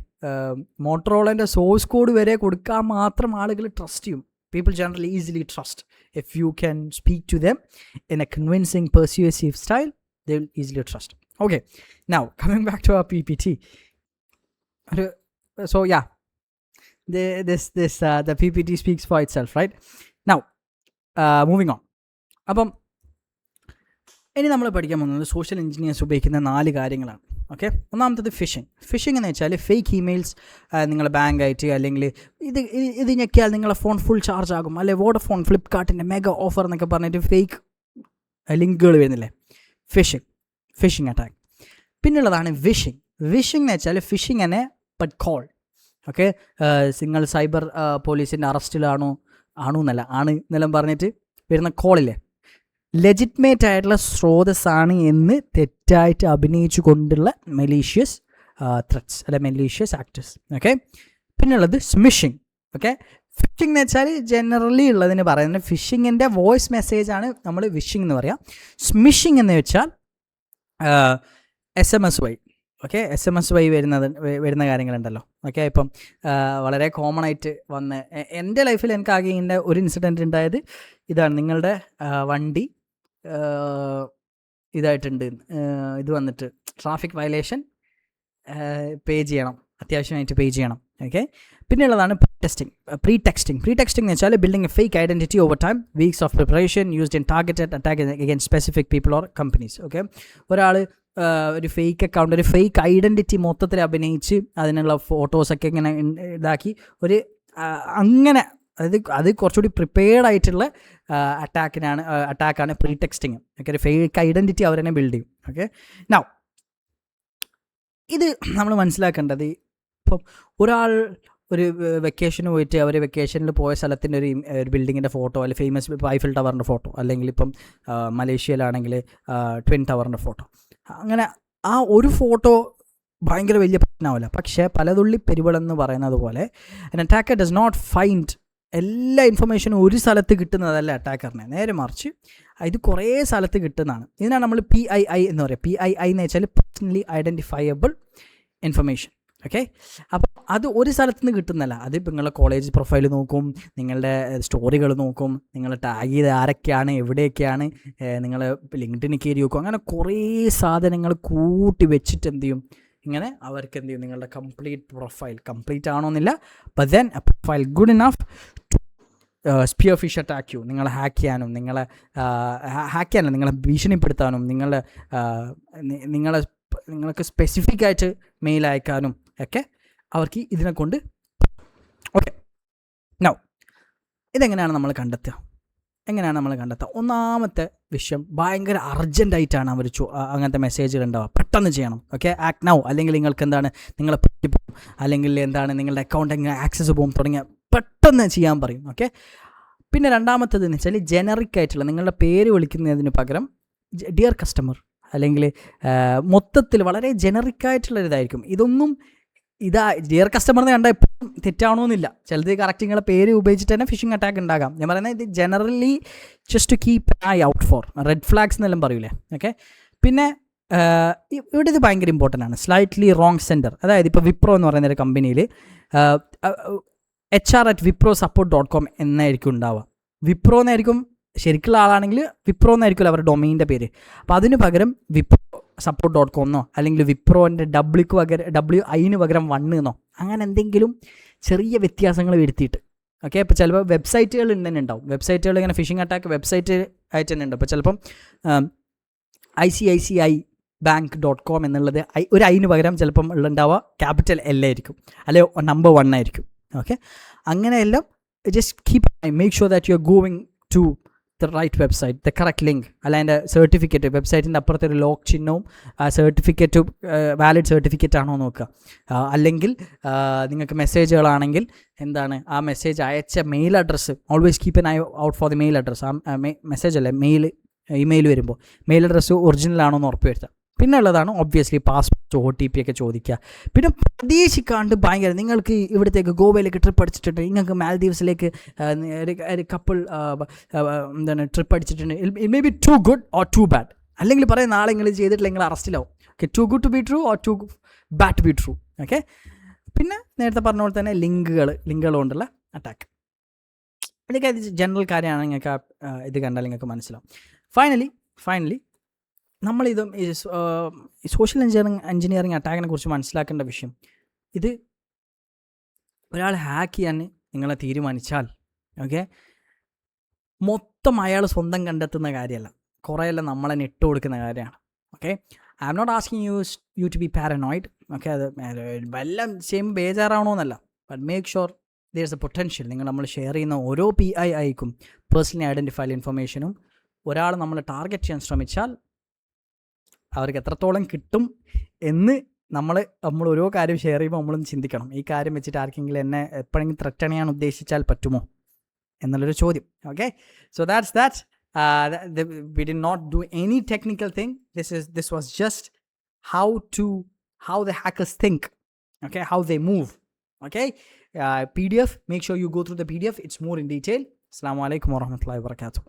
മോട്ടറോളേൻ്റെ സോഴ്സ് കോഡ് വരെ കൊടുക്കാൻ മാത്രം ആളുകൾ ട്രസ്റ്റ് ചെയ്യും. People generally easily trust. If you can speak to them in a convincing, persuasive style, they will easily trust. Okay, now coming back to our PPT. So yeah, the PPT speaks for itself, right? Now moving on. അപ്പം ഇനി നമ്മൾ പഠിക്കാൻ പോകുന്നത് സോഷ്യൽ എഞ്ചിനീയേഴ്സ് ഉപയോഗിക്കുന്ന 4 കാര്യങ്ങളാണ്. ഓക്കെ, ഒന്നാമത്തത് ഫിഷിംഗ് എന്ന് വെച്ചാൽ ഫേക്ക് ഇമെയിൽസ് നിങ്ങളുടെ ബാങ്കായിട്ട് അല്ലെങ്കിൽ ഇത് ഞെക്കിയാൽ നിങ്ങളുടെ ഫോൺ ഫുൾ ചാർജ് ആകും, അല്ലെ വോഡഫോൺ ഫ്ലിപ്കാർട്ടിൻ്റെ മെഗാ ഓഫർ എന്നൊക്കെ പറഞ്ഞിട്ട് ഫേക്ക് ലിങ്കുകൾ വരുന്നില്ലേ, ഫിഷിംഗ് അറ്റാക്ക്. പിന്നുള്ളതാണ് വിഷിംഗ് എന്ന് വെച്ചാൽ ഫിഷിംഗ് തന്നെ ബട്ട് കോൾ. ഓക്കെ, നിങ്ങൾ സൈബർ പോലീസിൻ്റെ അറസ്റ്റിലാണോ എന്നെല്ലാം പറഞ്ഞിട്ട് വരുന്ന കോളില്ലേ, ലെജിറ്റ്മേറ്റ് ആയിട്ടുള്ള സ്രോതസ്സാണ് എന്ന് തെറ്റായിട്ട് അഭിനയിച്ചു കൊണ്ടുള്ള മെലീഷ്യസ് ത്രെറ്റ്സ് അല്ലെ മെലീഷ്യസ് ആക്ടേഴ്സ്. ഓക്കെ, പിന്നുള്ളത് സ്മിഷിംഗ്. ഓക്കെ, ഫിഷിംഗ് എന്ന് വെച്ചാൽ ജനറലി ഉള്ളതിന് പറയുന്നത് ഫിഷിങ്ങിൻ്റെ വോയിസ് മെസ്സേജാണ് നമ്മൾ വിഷിംഗ് എന്ന് പറയാം. സ്മിഷിംഗ് എന്ന് വെച്ചാൽ SMS വഴി. ഓക്കെ, SMS വഴി വരുന്ന കാര്യങ്ങളുണ്ടല്ലോ. ഓക്കെ, ഇപ്പം വളരെ കോമൺ ആയിട്ട് വന്ന് എൻ്റെ ലൈഫിൽ എനിക്ക് ആകെ ഇതിൻ്റെ ഒരു ഇൻസിഡൻറ്റ് ഉണ്ടായത് ഇതാണ്. നിങ്ങളുടെ വണ്ടി ഇതായിട്ടുണ്ട്, ഇത് വന്നിട്ട് ട്രാഫിക് വയലേഷൻ പേ ചെയ്യണം, അത്യാവശ്യമായിട്ട് പേ ചെയ്യണം. ഓക്കെ, പിന്നെയുള്ളതാണ് പ്രീ ടെക്സ്റ്റിംഗ് എന്ന് വെച്ചാൽ building A fake identity over time, weeks of preparation used in targeted attack against specific people or companies. Okay, ഒരാൾ ഒരു ഫേക്ക് അക്കൗണ്ട്, ഒരു ഫേക്ക് ഐഡൻറ്റിറ്റി മൊത്തത്തിൽ അഭിനയിച്ച് അതിനുള്ള ഫോട്ടോസൊക്കെ ഇങ്ങനെ ഇതാക്കി ഒരു അങ്ങനെ അത് കുറച്ചുകൂടി പ്രിപ്പയർഡ് ആയിട്ടുള്ള അറ്റാക്കാണ് പ്രീ ടെക്സ്റ്റിങ്. ഓക്കെ, ഒരു ഫേക്ക് ഐഡൻറ്റിറ്റി അവർ തന്നെ ബിൽഡ് ചെയ്യും. ഓക്കെ, നൗ ഇത് നമ്മൾ മനസ്സിലാക്കേണ്ടത്, ഇപ്പം ഒരാൾ ഒരു വെക്കേഷന് പോയിട്ട് അവർ വെക്കേഷനിൽ പോയ സ്ഥലത്തിൻ്റെ ഒരു ബിൽഡിങ്ങിൻ്റെ ഫോട്ടോ, അല്ലെങ്കിൽ ഫേമസ് ഐഫിൽ ടവറിൻ്റെ ഫോട്ടോ, അല്ലെങ്കിൽ ഇപ്പം മലേഷ്യയിലാണെങ്കിൽ ട്വിൻ ടവറിൻ്റെ ഫോട്ടോ, അങ്ങനെ ആ ഒരു ഫോട്ടോ ഭയങ്കര വലിയ പ്രശ്നമാവില്ല. പക്ഷേ പലതുള്ളി പെരുവളെന്ന് പറയുന്നത് പോലെ അറ്റാക്കർ ഡസ് നോട്ട് ഫൈൻഡ് എല്ലാ ഇൻഫർമേഷനും ഒരു സ്ഥലത്ത് കിട്ടുന്നതല്ല അറ്റാക്കറിനെ, നേരെ മറിച്ച് ഇത് കുറേ സ്ഥലത്ത് കിട്ടുന്നതാണ്. ഇതിനാണ് നമ്മൾ PII എന്ന് പറയുക. PII എന്ന് വെച്ചാൽ പേഴ്സണലി ഐഡൻറ്റിഫയബിൾ ഇൻഫർമേഷൻ. ഓക്കെ, അപ്പം അത് ഒരു സ്ഥലത്ത് നിന്ന് കിട്ടുന്നല്ല, അത് ഇപ്പം നിങ്ങളുടെ കോളേജ് പ്രൊഫൈൽ നോക്കും, നിങ്ങളുടെ സ്റ്റോറികൾ നോക്കും, നിങ്ങൾ ടാഗ് ചെയ്ത് ആരൊക്കെയാണ് എവിടെയൊക്കെയാണ്, നിങ്ങൾ ലിങ്ക്ഡിൻ കയറി നോക്കും, അങ്ങനെ കുറേ സാധനങ്ങൾ കൂട്ടി വെച്ചിട്ട് എന്ത് ചെയ്യും, ഇങ്ങനെ അവർക്ക് എന്ത് ചെയ്യും, നിങ്ങളുടെ കംപ്ലീറ്റ് ആണോന്നില്ല, but then a profile good enough spear fish attack you, നിങ്ങളെ ഹാക്ക് ചെയ്യാനും നിങ്ങളെ ഭീഷണിപ്പെടുത്താനും നിങ്ങൾക്ക് സ്പെസിഫിക് ആയിട്ട് മെയിൽ അയക്കാനും ഒക്കെ അവർക്ക് ഇതിനെ കൊണ്ട്. ഓക്കെ, നൗ ഇതെങ്ങനെയാണ് നമ്മൾ കണ്ടെത്തുക? ഒന്നാമത്തെ വിഷയം, ഭയങ്കര അർജൻറ്റായിട്ടാണ് അവർ അങ്ങനത്തെ മെസ്സേജുകൾ ഉണ്ടാവുക, പെട്ടെന്ന് ചെയ്യണം. ഓക്കെ, ആക്ട് നൗ, അല്ലെങ്കിൽ നിങ്ങൾക്ക് എന്താണ് നിങ്ങളെ പോകും, അല്ലെങ്കിൽ എന്താണ് നിങ്ങളുടെ അക്കൗണ്ട് എങ്ങനെ ആക്സസ് പോകും തുടങ്ങിയ പെട്ടെന്ന് ചെയ്യാൻ പറയും. ഓക്കെ, പിന്നെ രണ്ടാമത്തേത് എന്ന് വെച്ചാൽ ജനറിക് ആയിട്ടുള്ള നിങ്ങളുടെ പേര് വിളിക്കുന്നതിന് പകരം ഡിയർ കസ്റ്റമർ, അല്ലെങ്കിൽ മൊത്തത്തിൽ വളരെ ജനറിക്കായിട്ടുള്ളൊരിതായിരിക്കും. ഡിയർ കസ്റ്റമർ എന്ന് കണ്ടാൽ എപ്പോഴും തെറ്റാവണമെന്നില്ല, ചിലത് കറക്റ്റ് നിങ്ങളുടെ പേര് ഉപയോഗിച്ചിട്ട് തന്നെ ഫിഷിംഗ് അറ്റാക്ക് ഉണ്ടാകാം. ഞാൻ പറയുന്നത് ഇത് generally just to keep eye out for red flags എന്നെല്ലാം പറയൂലേ. ഓക്കെ, പിന്നെ ഇവിടെ ഇത് ഭയങ്കര ഇമ്പോർട്ടൻ്റ് ആണ്, സ്ലൈറ്റ്ലി റോങ് സെൻഡർ. അതായത് ഇപ്പോൾ വിപ്രോ എന്ന് പറയുന്ന ഒരു കമ്പനിയിൽ HR@viprosupport.com എന്നായിരിക്കും ഉണ്ടാവുക. വിപ്രോ എന്നായിരിക്കും ശരിക്കുള്ള ആളാണെങ്കിൽ, വിപ്രോ എന്നായിരിക്കുമല്ലോ അവരുടെ ഡൊമൈൻ്റെ പേര്. അപ്പോൾ അതിന് പകരം viprosupport.com എന്നോ, അല്ലെങ്കിൽ വിപ്രോൻ്റെ WIന് പകരം 1 എന്നോ, അങ്ങനെ എന്തെങ്കിലും ചെറിയ വ്യത്യാസങ്ങൾ വരുത്തിയിട്ട്. ഓക്കെ, ഇപ്പോൾ ചിലപ്പോൾ വെബ്സൈറ്റുകൾ തന്നെ ഉണ്ടാവും, വെബ്സൈറ്റുകൾ ഇങ്ങനെ ഫിഷിംഗ് അറ്റാക്ക് വെബ്സൈറ്റ് ആയിട്ട് തന്നെ ഉണ്ട്. അപ്പോൾ ചിലപ്പം ICICIbank.com എന്നുള്ളത് ഒരു ഐന് പകരം ചിലപ്പം ഉണ്ടാവുക ക്യാപിറ്റൽ L ആയിരിക്കും, അല്ലെങ്കിൽ നമ്പർ 1 ആയിരിക്കും. ഓക്കെ, അങ്ങനെയെല്ലാം just keep make sure that you are going to the right website, the correct link, അല്ല അതിൻ്റെ സർട്ടിഫിക്കറ്റ്, വെബ്സൈറ്റിൻ്റെ അപ്പുറത്തെ ഒരു ലോക്ക് ചിഹ്നവും സർട്ടിഫിക്കറ്റും വാലിഡ് സർട്ടിഫിക്കറ്റ് ആണോ നോക്കുക. അല്ലെങ്കിൽ നിങ്ങൾക്ക് മെസ്സേജുകളാണെങ്കിൽ എന്താണ് ആ മെസ്സേജ് അയച്ച mail address, always keep an eye out for the mail address. ആ മെസ്സേജ് അല്ലേ ഇമെയിൽ വരുമ്പോൾ മെയിൽ അഡ്രസ്സ് ഒറിജിനൽ ആണോ എന്ന് ഉറപ്പ് വരുത്തുക. പിന്നെ ഉള്ളതാണ് ഒബ്വിയസ്ലി പാസ്പോർട്ട്, OTP ഒക്കെ ചോദിക്കുക. പിന്നെ പ്രതീക്ഷിക്കാണ്ട് ഭയങ്കര നിങ്ങൾക്ക് ഇവിടത്തേക്ക് ഗോവയിലേക്ക് ട്രിപ്പ് അടിച്ചിട്ടുണ്ട്, നിങ്ങൾക്ക് മാൽദീവ്സിലേക്ക് ഒരു കപ്പിൾ എന്താണ് ട്രിപ്പ് അടിച്ചിട്ടുണ്ട്, it may be too good or too bad, അല്ലെങ്കിൽ പറയാം നാളെ നിങ്ങൾ ചെയ്തിട്ടില്ല നിങ്ങൾ അറസ്റ്റിലാവും. Okay, too good to be true or too bad to be true. Okay, പിന്നെ നേരത്തെ പറഞ്ഞ പോലെ തന്നെ ലിങ്കുകൾ കൊണ്ടുള്ള അറ്റാക്ക്. ഇതൊക്കെ ജനറൽ കാര്യമാണ്. നിങ്ങൾക്ക് ഇത് കണ്ടാൽ നിങ്ങൾക്ക് മനസ്സിലാവും. ഫൈനലി നമ്മളിതും ഈ സോഷ്യൽ എഞ്ചിനീയറിങ് അറ്റാക്കിനെ കുറിച്ച് മനസ്സിലാക്കേണ്ട വിഷയം, ഇത് ഒരാൾ ഹാക്ക് ചെയ്യാൻ നിങ്ങളെ തീരുമാനിച്ചാൽ ഓക്കെ, മൊത്തം അയാൾ സ്വന്തം കണ്ടെത്തുന്ന കാര്യമല്ല, കുറേയെല്ലാം നമ്മളെ ഇട്ട് കൊടുക്കുന്ന കാര്യമാണ്. Okay, I am not asking you to be paranoid. Okay, അത് എല്ലാം സെയിം ബേജാറാവണമെന്നല്ല, but make sure there is a potential. നമ്മൾ ഷെയർ ചെയ്യുന്ന ഓരോ PIIക്കും പേഴ്സണലി ഐഡൻറ്റിഫൈഡ് ഇൻഫർമേഷനും ഒരാൾ നമ്മൾ ടാർഗറ്റ് ചെയ്യാൻ ശ്രമിച്ചാൽ അവർക്ക് എത്രത്തോളം കിട്ടും എന്ന് നമ്മൾ ഓരോ കാര്യം ഷെയർ ചെയ്യുമ്പോൾ നമ്മളൊന്ന് ചിന്തിക്കണം. ഈ കാര്യം വെച്ചിട്ട് ആർക്കെങ്കിലും എന്നെ എപ്പോഴെങ്കിലും ത്രെറ്റൺ ചെയ്യാൻ ഉദ്ദേശിച്ചാൽ പറ്റുമോ എന്നുള്ളൊരു ചോദ്യം. Okay, so that's we did not do any technical thing. This was just how the hackers think, okay, how they move. Okay, PDF, make sure you go through the PDF, it's more in detail. Assalamu alaikum warahmatullahi wabarakatuh.